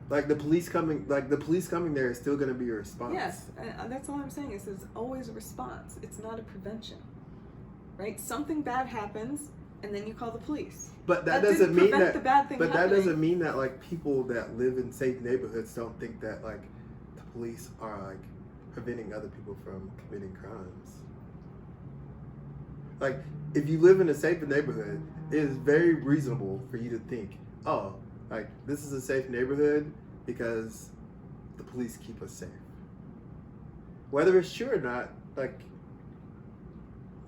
Like the police coming there is still going to be a response. Yes, that's all I'm saying is it's always a response. It's not a prevention, right? Something bad happens, and then you call the police. But that doesn't mean that. The bad thing But happening. that doesn't mean that like people that live in safe neighborhoods don't think that like the police are like preventing other people from committing crimes. Like if you live in a safer neighborhood, it is very reasonable for you to think, oh, like this is a safe neighborhood because the police keep us safe. Whether it's true or not, like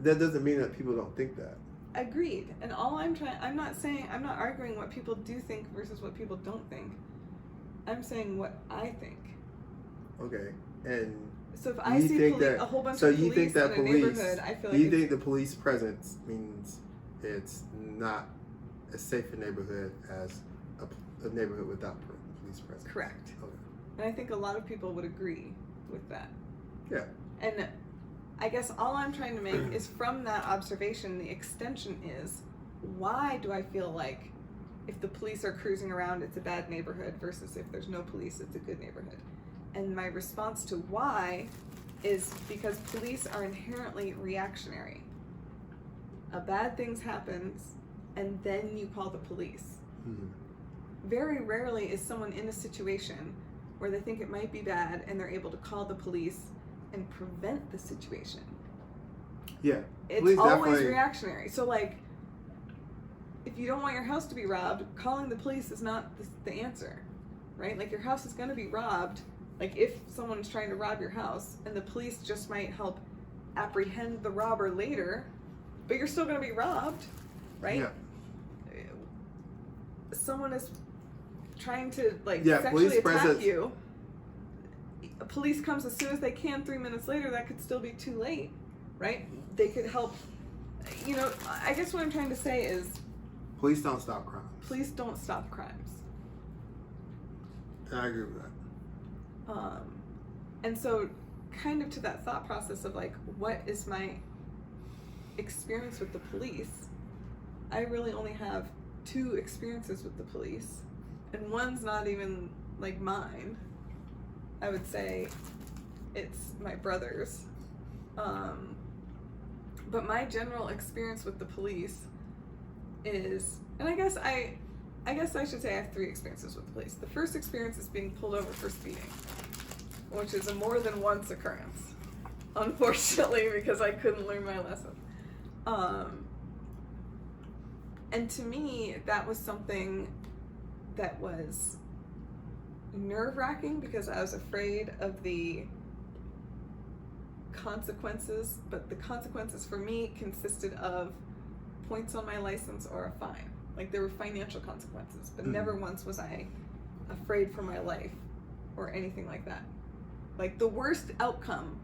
that doesn't mean that people don't think that. Agreed. And I'm not arguing what people do think versus what people don't think. I'm saying what I think. Okay. And so if I see a whole bunch of police in a neighborhood, I feel like you think the police presence means it's not as safe a neighborhood as a neighborhood without police presence? Correct. Okay. And I think a lot of people would agree with that. Yeah. And I guess all I'm trying to make is from that observation, the extension is, why do I feel like if the police are cruising around, it's a bad neighborhood versus if there's no police, it's a good neighborhood? And my response to why is because police are inherently reactionary. A bad thing happens, and then you call the police. Mm-hmm. Very rarely is someone in a situation where they think it might be bad and they're able to call the police and prevent the situation. Yeah. It's always reactionary. So like, if you don't want your house to be robbed, calling the police is not the answer, right? Like your house is going to be robbed. Like if someone's trying to rob your house and the police just might help apprehend the robber later, but you're still going to be robbed, right? Yeah. Someone is trying to sexually attack you. Police comes as soon as they can. 3 minutes later, that could still be too late, right? They could help. I guess what I'm trying to say is, police don't stop crimes. Police don't stop crimes. I agree with that. And so, kind of to that thought process of like, what is my experience with the police? I really only have 2 experiences with the police, and one's not even like mine. I would say it's my brother's. But my general experience with the police is, and I guess I should say I have 3 experiences with the police. The first experience is being pulled over for speeding, which is a more than once occurrence, unfortunately, because I couldn't learn my lesson. And to me, that was something that was nerve-wracking because I was afraid of the consequences, but the consequences for me consisted of points on my license or a fine. Like there were financial consequences, but never once was I afraid for my life or anything like that. Like the worst outcome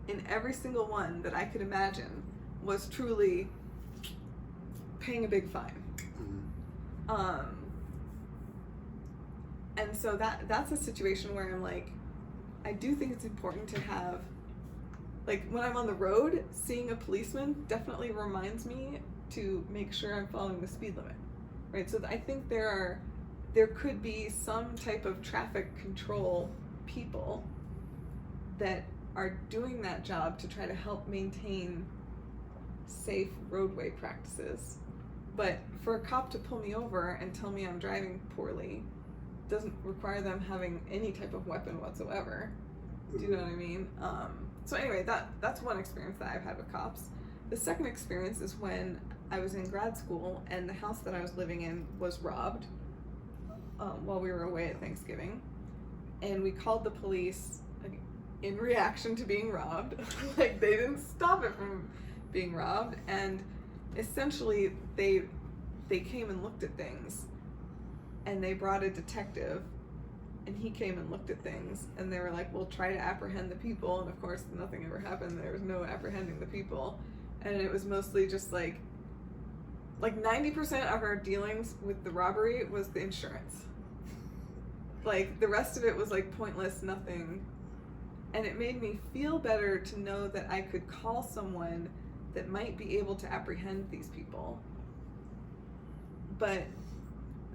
in every single one that I could imagine was truly paying a big fine. And so that's a situation where I'm like, I do think it's important to have, like when I'm on the road, seeing a policeman definitely reminds me to make sure I'm following the speed limit. right? So I think there could be some type of traffic control people that are doing that job to try to help maintain safe roadway practices. But for a cop to pull me over and tell me I'm driving poorly doesn't require them having any type of weapon whatsoever. Do you know what I mean? So anyway, that's one experience that I've had with cops. The second experience is when I was in grad school and the house that I was living in was robbed while we were away at Thanksgiving. And we called the police in reaction to being robbed. Like, they didn't stop it from being robbed. And essentially, they came and looked at things. And they brought a detective. And he came and looked at things. And they were like, we'll try to apprehend the people. And of course, nothing ever happened. There was no apprehending the people. And it was mostly just like 90% of our dealings with the robbery was the insurance. Like, the rest of it was like pointless, nothing. And it made me feel better to know that I could call someone that might be able to apprehend these people. But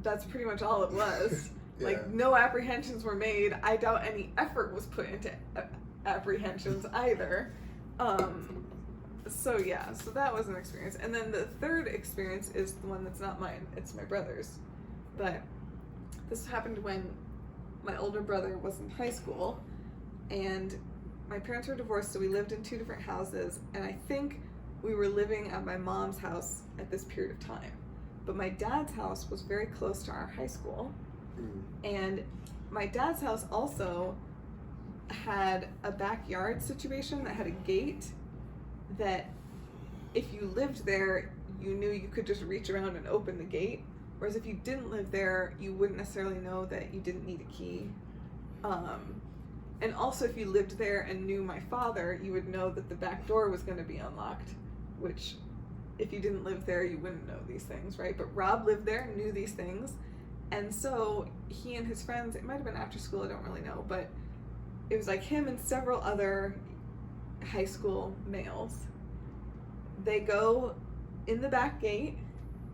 that's pretty much all it was. Yeah. Like, no apprehensions were made. I doubt any effort was put into apprehensions either. So that was an experience. And then the third experience is the one that's not mine. It's my brother's. But this happened when my older brother was in high school, and my parents were divorced, so we lived in two different houses, and I think we were living at my mom's house at this period of time. But my dad's house was very close to our high school, and my dad's house also had a backyard situation that had a gate that if you lived there, you knew you could just reach around and open the gate. Whereas if you didn't live there, you wouldn't necessarily know that you didn't need a key. And also if you lived there and knew my father, you would know that the back door was going to be unlocked, which if you didn't live there, you wouldn't know these things, right? But Rob lived there and knew these things. And so he and his friends, it might have been after school, I don't really know, but it was like him and several other high school males. They go in the back gate,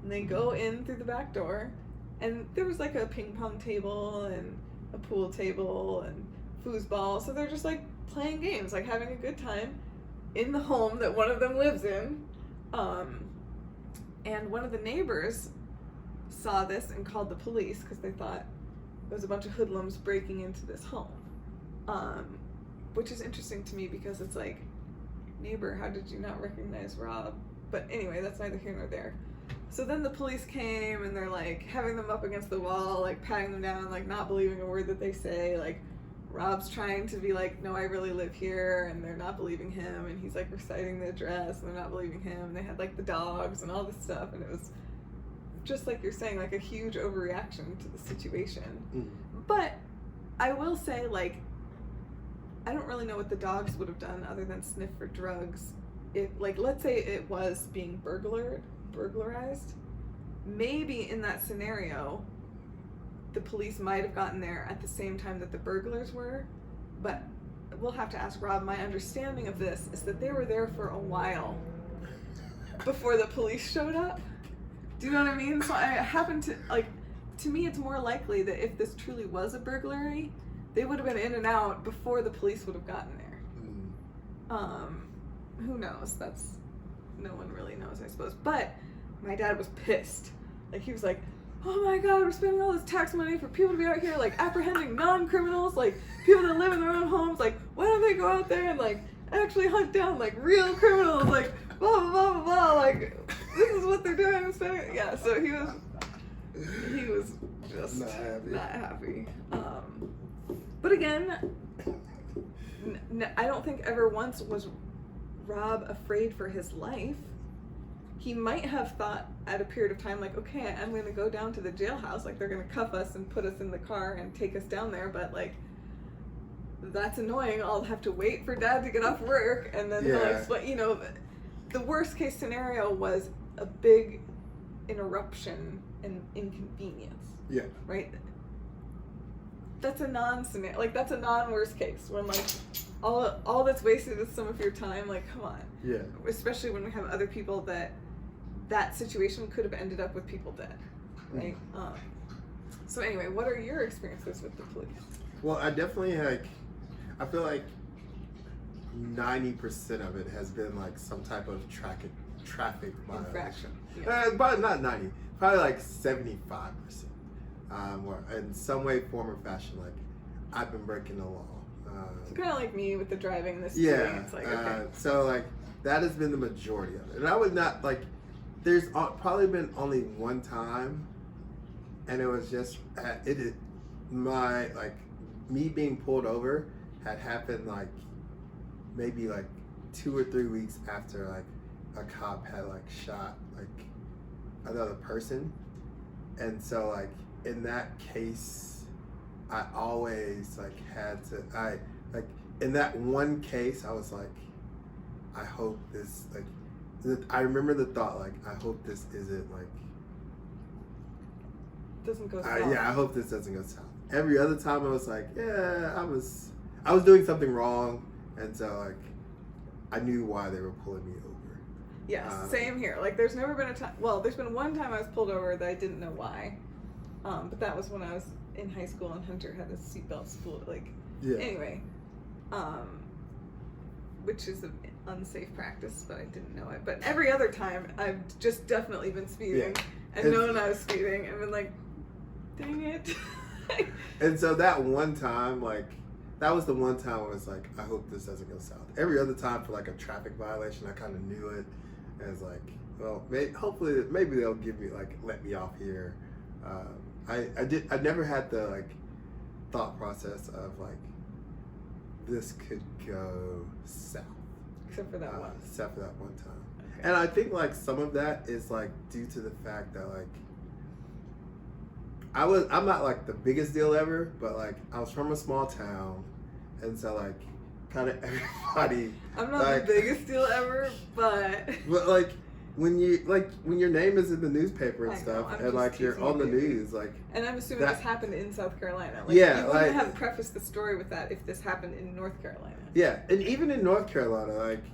and they go in through the back door, and there was like a ping pong table and a pool table and foosball, so they're just like playing games, like having a good time in the home that one of them lives in. And one of the neighbors saw this and called the police because they thought there was a bunch of hoodlums breaking into this home. Which is interesting to me because it's like, neighbor, how did you not recognize Rob? But anyway, that's neither here nor there. So then the police came and they're like having them up against the wall, like patting them down, like not believing a word that they say. Like, Rob's trying to be like, no, I really live here, and they're not believing him, and he's like reciting the address and they're not believing him. And they had like the dogs and all this stuff, and it was just like you're saying, like a huge overreaction to the situation. But I will say, like, I don't really know what the dogs would have done other than sniff for drugs. If, like, let's say it was being burglarized, maybe in that scenario, the police might have gotten there at the same time that the burglars were, but we'll have to ask Rob. My understanding of this is that they were there for a while before the police showed up. Do you know what I mean? So I happen to, like, to me it's more likely that if this truly was a burglary, they would have been in and out before the police would have gotten there. Who knows? No one really knows, I suppose. But my dad was pissed. Like, he was like, oh my God, we're spending all this tax money for people to be out here, like, apprehending non-criminals, like, people that live in their own homes. Like, why don't they go out there and, like, actually hunt down, like, real criminals? Like, blah, blah, blah, blah, blah. Like, this is what they're doing. Yeah, so he was just not happy. But again, I don't think ever once was Rob afraid for his life. He might have thought at a period of time, like, okay, I'm going to go down to the jailhouse, like, they're going to cuff us and put us in the car and take us down there, but, like, that's annoying. I'll have to wait for Dad to get off work, and then he'll explain, you know, the worst case scenario was a big interruption and inconvenience. Yeah. Right? That's a non-scenario, like, that's a non-worst case, when, like, all that's wasted is some of your time, like, come on. Yeah. Especially when we have other people that situation could have ended up with people dead. right? So anyway, what are your experiences with the police? Well, I definitely I feel like 90% of it has been like some type of traffic violation. Infraction. Yeah. But not 90, probably like 75%. Or in some way, form, or fashion, like I've been breaking the law. So kind of like me with the driving this Yeah. It's like, okay. So like that has been the majority of it, and I would not like. There's probably been only one time, and it was just me being pulled over had happened like maybe like 2 or 3 weeks after like a cop had like shot like another person, and so like in that case I always like had to in that one case I was like, I hope this like I remember the thought like, I hope this isn't like doesn't go south. I hope this doesn't go south. Every other time I was like, yeah, I was doing something wrong, and so like I knew why they were pulling me over. Yes, same here. Like there's never been a time. Well, there's been one time I was pulled over that I didn't know why, but that was when I was in high school and Hunter had his seatbelt spooled. Like, Yeah. Anyway, which is an unsafe practice, but I didn't know it. But every other time I've just definitely been speeding and known I was speeding and been like, dang it. And so that one time, like, that was the one time I was like, I hope this doesn't go south. Every other time for like a traffic violation, I kind of knew it. And it's like, well, maybe they'll give me like, let me off here. I never had the like thought process of like, this could go south. Except for that one. Except for that one time. Okay. And I think like some of that is like due to the fact that like, I'm not like the biggest deal ever, but like I was from a small town, and so like kind of everybody. I'm not like, the biggest deal ever, but like when your name is in the newspaper and stuff, and like you're on the news, like. And I'm assuming this happened in South Carolina. Like, yeah, you wouldn't have prefaced the story with that if this happened in North Carolina. Yeah, and even in North Carolina, like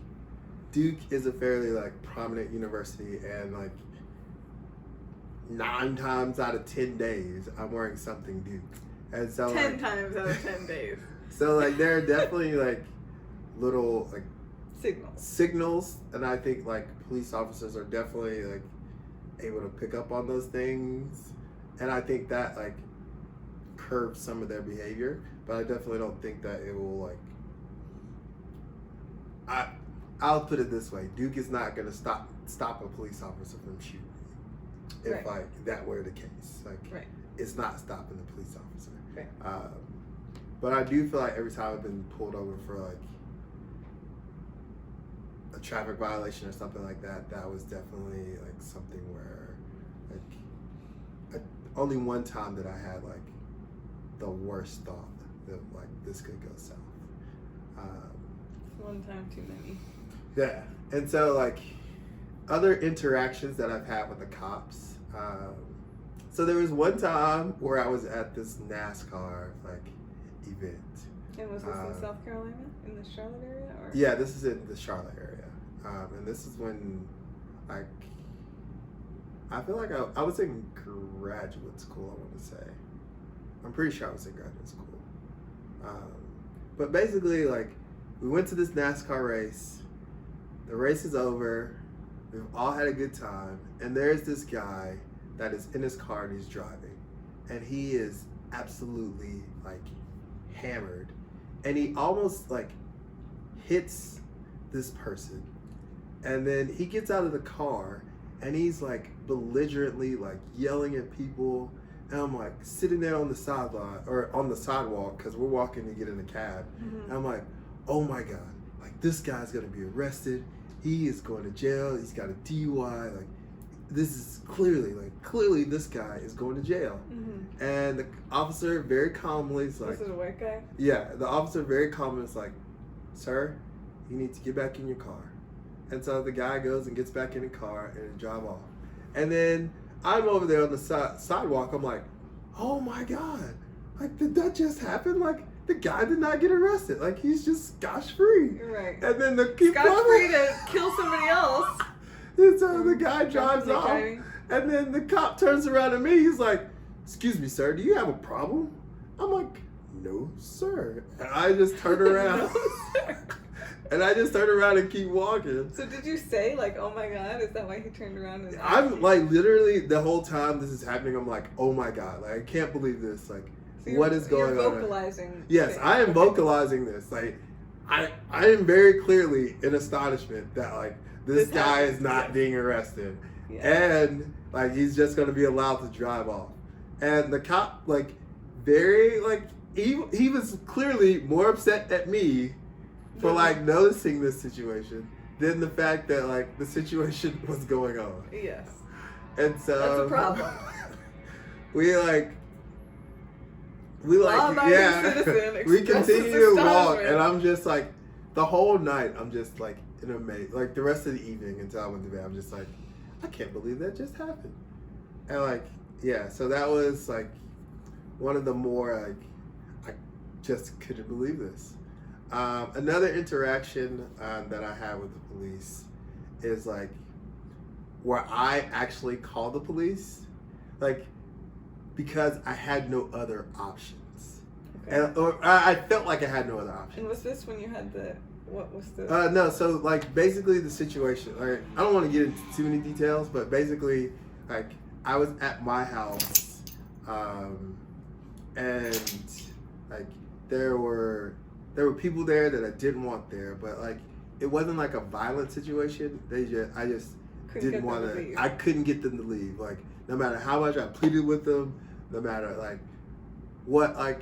Duke is a fairly like prominent university, and like 9 times out of 10 days, I'm wearing something Duke, and so 10 times out of 10 days. So like there are definitely like little like signals, and I think like police officers are definitely like able to pick up on those things, and I think that like curbs some of their behavior. But I definitely don't think that it will like. I'll put it this way: Duke is not going to stop a police officer from shooting. If like that were the case, like it's not stopping the police officer. Right. But I do feel like every time I've been pulled over for like a traffic violation or something like that, that was definitely like something where like only one time that I had like the worst thought that like this could go south. One time too many. Yeah, and so like other interactions that I've had with the cops. So there was one time where I was at this NASCAR like event. And was this in South Carolina, in the Charlotte area, or? Yeah, this is in the Charlotte area, and this is when I feel like I was in graduate school. I want to say, I'm pretty sure I was in graduate school. But basically, like we went to this NASCAR race. The race is over. We've all had a good time, and there's this guy that is in his car and he's driving, and he is absolutely like hammered, and he almost like hits this person, and then he gets out of the car and he's like belligerently like yelling at people, and I'm like sitting there on the sideline or on the sidewalk because we're walking to get in the cab, and I'm like, oh my god, like this guy's gonna be arrested. He is going to jail. He's got a DUI. Like, this is clearly this guy is going to jail. And the officer very calmly is like, this is a white guy? Yeah, the officer very calmly is like, sir, you need to get back in your car. And so the guy goes and gets back in the car and drive off. And then I'm over there on the sidewalk. I'm like, oh my god, like did that just happen? Like, the guy did not get arrested. Like, he's just scotch-free. Right. And then scotch-free to kill somebody else. And so the guy drives off. And And then the cop turns around at me. He's like, "Excuse me, sir, do you have a problem?" I'm like, "No, sir." And I just turn around. No, sir. And I just turn around and keep walking. So did you say, like, "Oh my God," is that why he turned around? And I'm like, literally, the whole time this is happening, I'm like, "Oh my God, like, I can't believe this. Like, So what is going you're on?" vocalizing. Yes, I am vocalizing this. Like, I am very clearly in astonishment that, like, this guy happens, is not yes. being arrested. Yeah. And, like, he's just going to be allowed to drive off. And the cop, like, very, like, he was clearly more upset at me for, like, noticing this situation than the fact that, like, the situation was going on. Yes. And so That's a problem. we Law-abiding yeah, citizen we expresses continue to walk, astonishment. and I'm just like, the whole night, I'm just like in a maze. Like the rest of the evening until I went to bed, I'm just like, I can't believe that just happened. And like, yeah, so that was like one of the more like, I just couldn't believe this. Another interaction that I had with the police is like where I actually called the police, like, because I had no other options. Okay. And, or I felt like I had no other options. And was this when you had what was the... No, so like basically the situation, like, I don't want to get into too many details, but basically like I was at my house and like there were people there that I didn't want there, but like it wasn't like a violent situation. I just didn't want to. I couldn't get them to leave. Like no matter how much I pleaded with them, no matter like what, like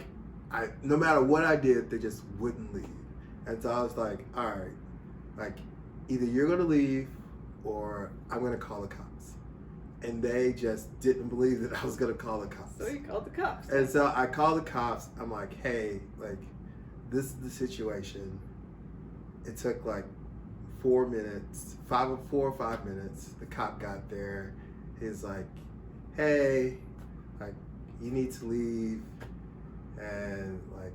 no matter what I did, they just wouldn't leave. And so I was like, all right, like either you're gonna leave or I'm gonna call the cops. And they just didn't believe that I was gonna call the cops. So you called the cops. And so I called the cops. I'm like, hey, like this is the situation. It took like 4 or 5 minutes. The cop got there. He's like, hey, like you need to leave. And like,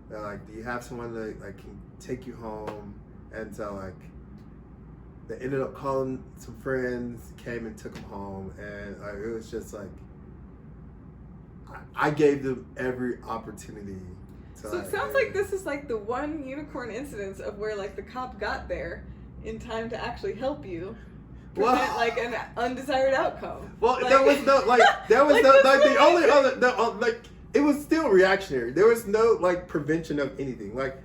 they're like, do you have someone that like can take you home? And so like, they ended up calling some friends, came and took them home, and like, it was just like, I gave them every opportunity. So it sounds like this is like the one unicorn incidence of where like the cop got there in time to actually help you prevent like an undesired outcome. Well, like, there was no like the only other like it was still reactionary. There was no like prevention of anything. Like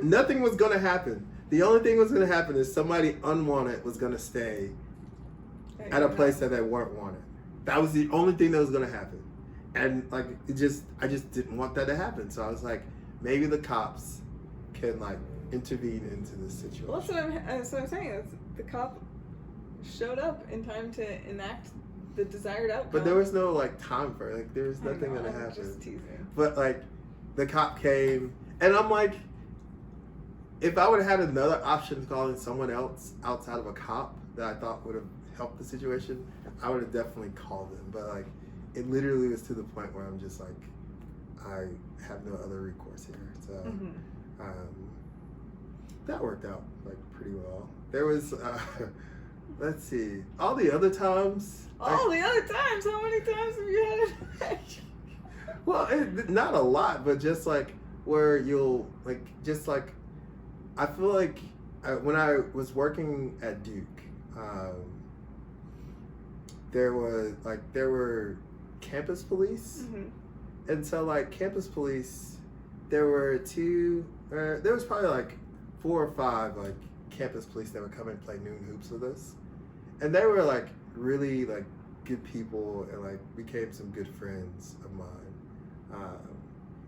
nothing was gonna happen. The only thing was gonna happen is somebody unwanted was gonna stay at a place that they weren't wanted. That was the only thing that was gonna happen. And like I just didn't want that to happen. So I was like, maybe the cops can like intervene into this situation. Well, that's what I'm saying. Is the cop showed up in time to enact the desired outcome. But there was no like time for it. Like there was nothing gonna happen. Just teasing. But like the cop came, and I'm like, if I would have had another option calling someone else outside of a cop that I thought would have helped the situation, I would have definitely called them. But like, it literally was to the point where I'm just like, I have no other recourse here. So that worked out like pretty well. There was, let's see, all the other times. How many times have you had it? Well, not a lot, but just like where you'll like, just like, I feel like when I was working at Duke, there were campus police. And so like campus police, there was probably like 4 or 5 like campus police that would come and play noon hoops with us. And they were like really like good people and like became some good friends of mine.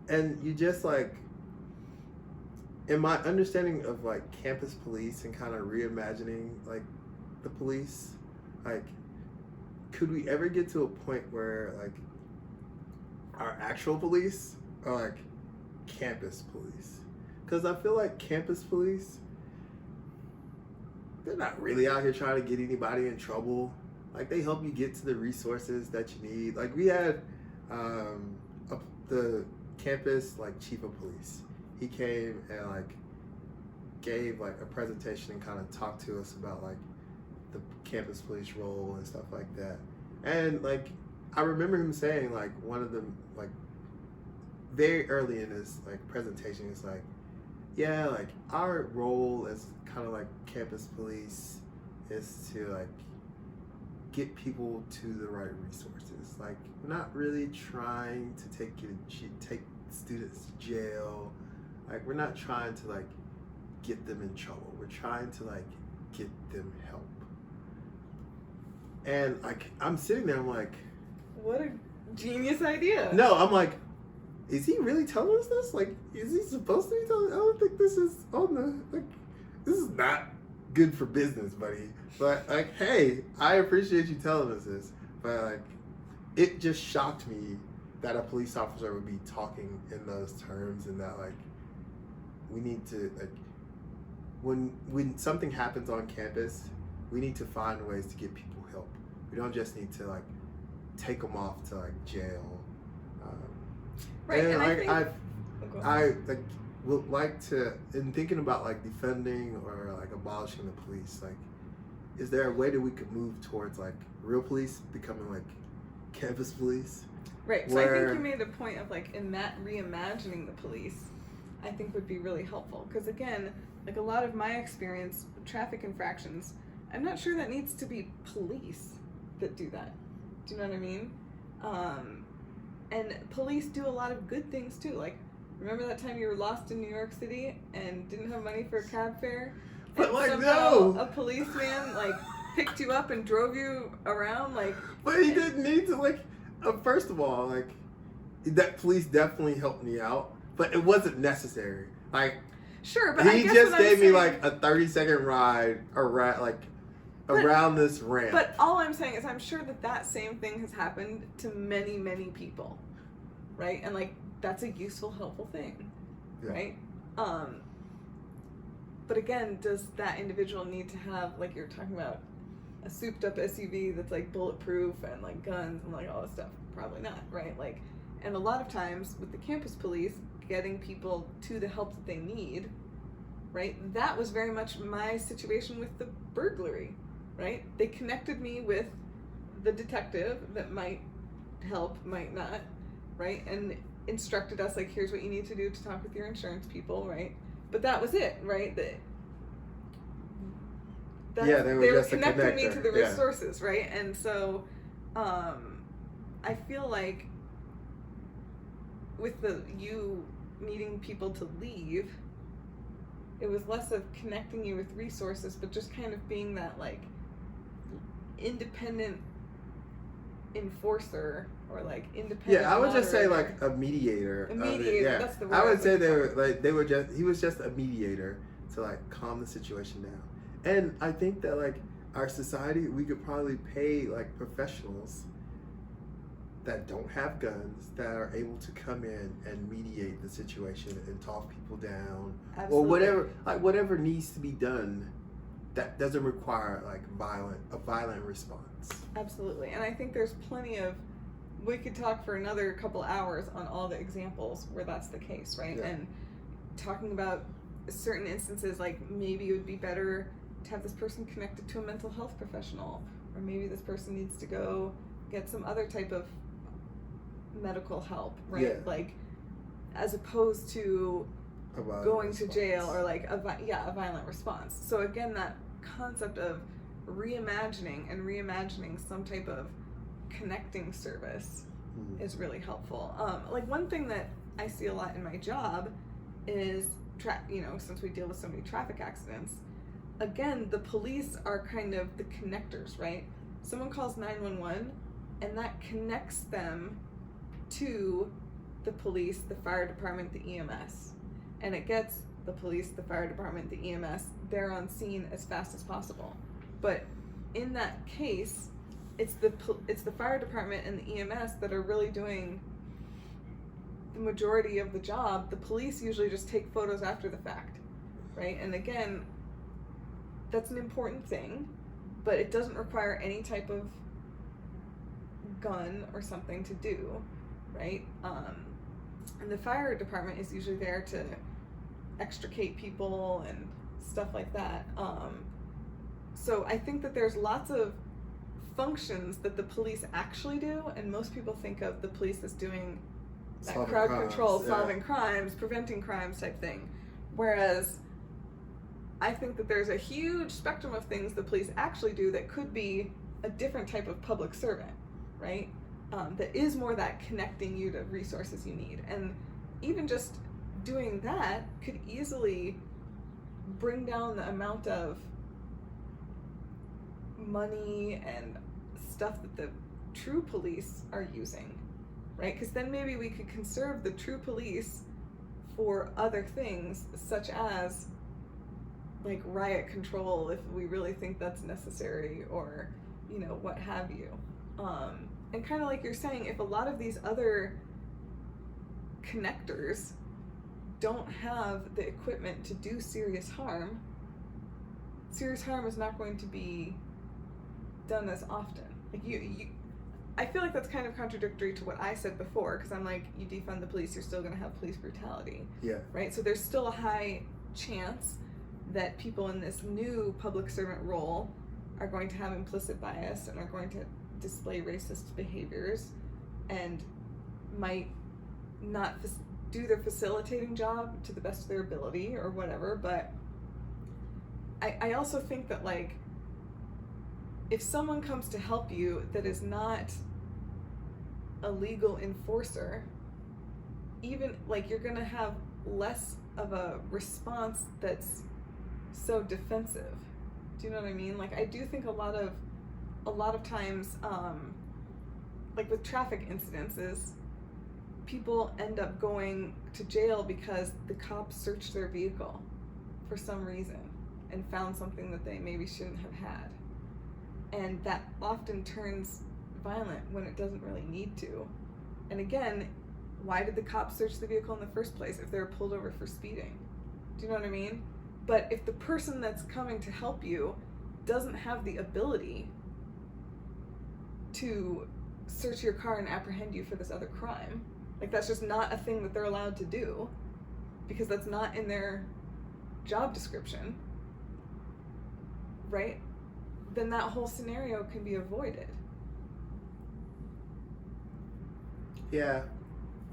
And you just like, in my understanding of like campus police and kind of reimagining like the police, like could we ever get to a point where like our actual police are like campus police? Because I feel like campus police, they're not really out here trying to get anybody in trouble. Like they help you get to the resources that you need. Like we had the campus like chief of police. He came and like gave like a presentation and kind of talked to us about like the campus police role and stuff like that. And like, I remember him saying like one of them like very early in his like presentation is like, yeah, like our role as kind of like campus police is to like get people to the right resources. Like, we're not really trying to take students to jail. Like, we're not trying to like get them in trouble. We're trying to like get them help. And like, I'm sitting there, I'm like, what a genius idea. No, I'm like, is he really telling us this? Like, is he supposed to be telling? I don't think this is on the like. This is not good for business, buddy. But like, hey, I appreciate you telling us this. But like, it just shocked me that a police officer would be talking in those terms, and that like, we need to like, when something happens on campus, we need to find ways to get people help. We don't just need to like take them off to like jail. Right, and like, I like would like to, in thinking about like defunding or like abolishing the police, like, is there a way that we could move towards like real police becoming like campus police? Right. So I think you made a point of like reimagining the police. I think would be really helpful because again, like a lot of my experience, traffic infractions, I'm not sure that needs to be police that do that. Do you know what I mean? And police do a lot of good things too. Like, remember that time you were lost in New York City and didn't have money for a cab fare? But and like, somehow no! A policeman like picked you up and drove you around, like. But he didn't need to, like. First of all, like, that police definitely helped me out, but it wasn't necessary. Like, sure, but he I guess just what I'm gave me saying, like a 30-second ride around this ramp. But all I'm saying is I'm sure that same thing has happened to many, many people, right? And like that's a useful, helpful thing, Yeah. right? But again, does that individual need to have, like you're talking about, a souped up SUV that's like bulletproof and like guns and like all this stuff? Probably not, right? Like, and a lot of times with the campus police, getting people to the help that they need, right? That was very much my situation with the burglary, right? They connected me with the detective that might help, might not, right? And instructed us, like, here's what you need to do to talk with your insurance people, right? But that was it, right? They were connecting me to the resources, right? And so I feel like with you needing people to leave, it was less of connecting you with resources, but just kind of being that like independent enforcer or like independent. Yeah, I would just say moderator. like a mediator. A mediator, yeah. that's the word. I would say he was just a mediator to like calm the situation down. And I think that like our society, we could probably pay like professionals that don't have guns, that are able to come in and mediate the situation and talk people down. Absolutely. Or whatever needs to be done that doesn't require like a violent response. Absolutely. And I think there's plenty of, we could talk for another couple hours on all the examples where that's the case, right? Yeah. And talking about certain instances, like maybe it would be better to have this person connected to a mental health professional, or maybe this person needs to go get some other type of medical help, right? Yeah. Like, as opposed to going to jail or like a violent response. So again, that concept of reimagining some type of connecting service is really helpful. Like one thing that I see a lot in my job is since we deal with so many traffic accidents, again, the police are kind of the connectors, right? Someone calls 911 and that connects them to the police, the fire department, the EMS. And it gets the police, the fire department, the EMS, they're on scene as fast as possible. But in that case, it's the fire department and the EMS that are really doing the majority of the job. The police usually just take photos after the fact, right? And again, that's an important thing, but it doesn't require any type of gun or something to do, right? And the fire department is usually there to extricate people and stuff like that. So I think that there's lots of functions that the police actually do, and most people think of the police as doing that Solving crowd crimes, control, yeah. solving crimes, preventing crimes type thing. Whereas I think that there's a huge spectrum of things the police actually do that could be a different type of public servant, right? That is more that connecting you to resources you need. And even just doing that could easily bring down the amount of money and stuff that the true police are using, right? Because then maybe we could conserve the true police for other things, such as like riot control, if we really think that's necessary, or what have you. And kind of like you're saying, if a lot of these other connectors don't have the equipment to do serious harm is not going to be done as often. Like I feel like that's kind of contradictory to what I said before, because I'm like, you defund the police, you're still going to have police brutality. Yeah. Right? So there's still a high chance that people in this new public servant role are going to have implicit bias and are going to display racist behaviors and might not do their facilitating job to the best of their ability or whatever. But I also think that, like, if someone comes to help you that is not a legal enforcer, even like, you're gonna have less of a response that's so defensive. Do you know what I mean? Like, I do think a lot of times, like with traffic incidences, people end up going to jail because the cops searched their vehicle for some reason and found something that they maybe shouldn't have had. And that often turns violent when it doesn't really need to. And again, why did the cops search the vehicle in the first place if they were pulled over for speeding? Do you know what I mean? But if the person that's coming to help you doesn't have the ability to search your car and apprehend you for this other crime, like, that's just not a thing that they're allowed to do because that's not in their job description, right? Then that whole scenario can be avoided. Yeah,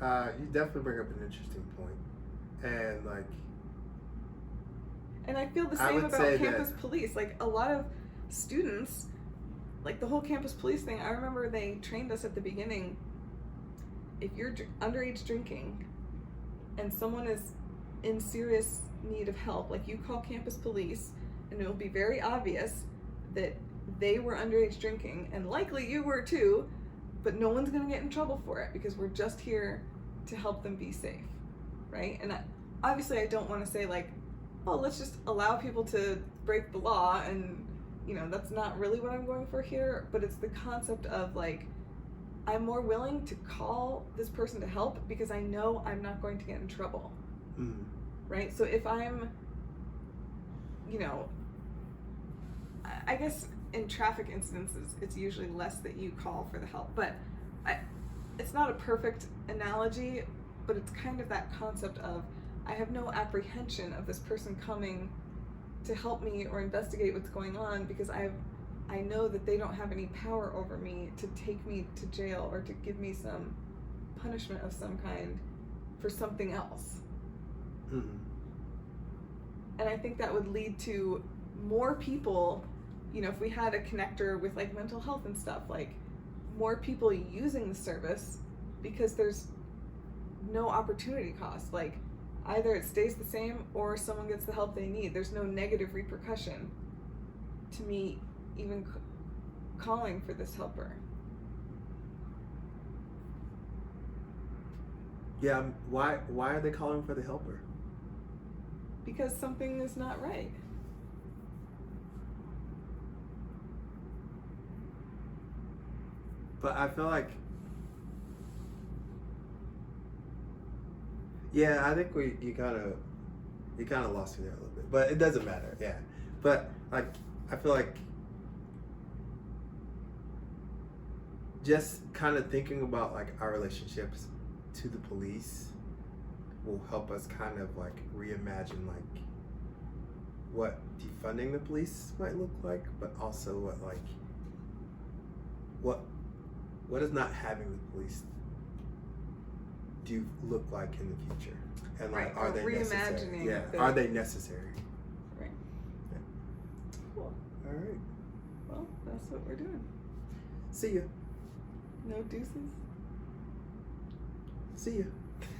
you definitely bring up an interesting point. And like, and I feel the same about campus police. Like, a lot of students, like the whole campus police thing, I remember they trained us at the beginning, if you're underage drinking and someone is in serious need of help, like, you call campus police and it'll be very obvious that they were underage drinking, and likely you were too, but no one's gonna get in trouble for it because we're just here to help them be safe, right? And obviously I don't want to say like, oh, let's just allow people to break the law, and that's not really what I'm going for here, but it's the concept of like, I'm more willing to call this person to help because I know I'm not going to get in trouble, right? So if I'm, I guess in traffic instances, it's usually less that you call for the help, but it's not a perfect analogy, but it's kind of that concept of, I have no apprehension of this person coming to help me or investigate what's going on because I know that they don't have any power over me to take me to jail or to give me some punishment of some kind for something else. Mm-hmm. And I think that would lead to more people, if we had a connector with like mental health and stuff, like more people using the service because there's no opportunity cost. Like, either it stays the same or someone gets the help they need. There's no negative repercussion to me even calling for this helper. Yeah, why are they calling for the helper? Because something is not right. But I feel like, yeah, I think you kind of lost me there a little bit, but it doesn't matter. Yeah, but like, I feel like just kind of thinking about like our relationships to the police will help us kind of like reimagine like what defunding the police might look like, but also what like what does not having the police do look like in the future? And like, Right, are or they necessary? reimagining Yeah, the- are they necessary? Right. Yeah. Cool. All right. Well, that's what we're doing. See ya. No deuces. See ya.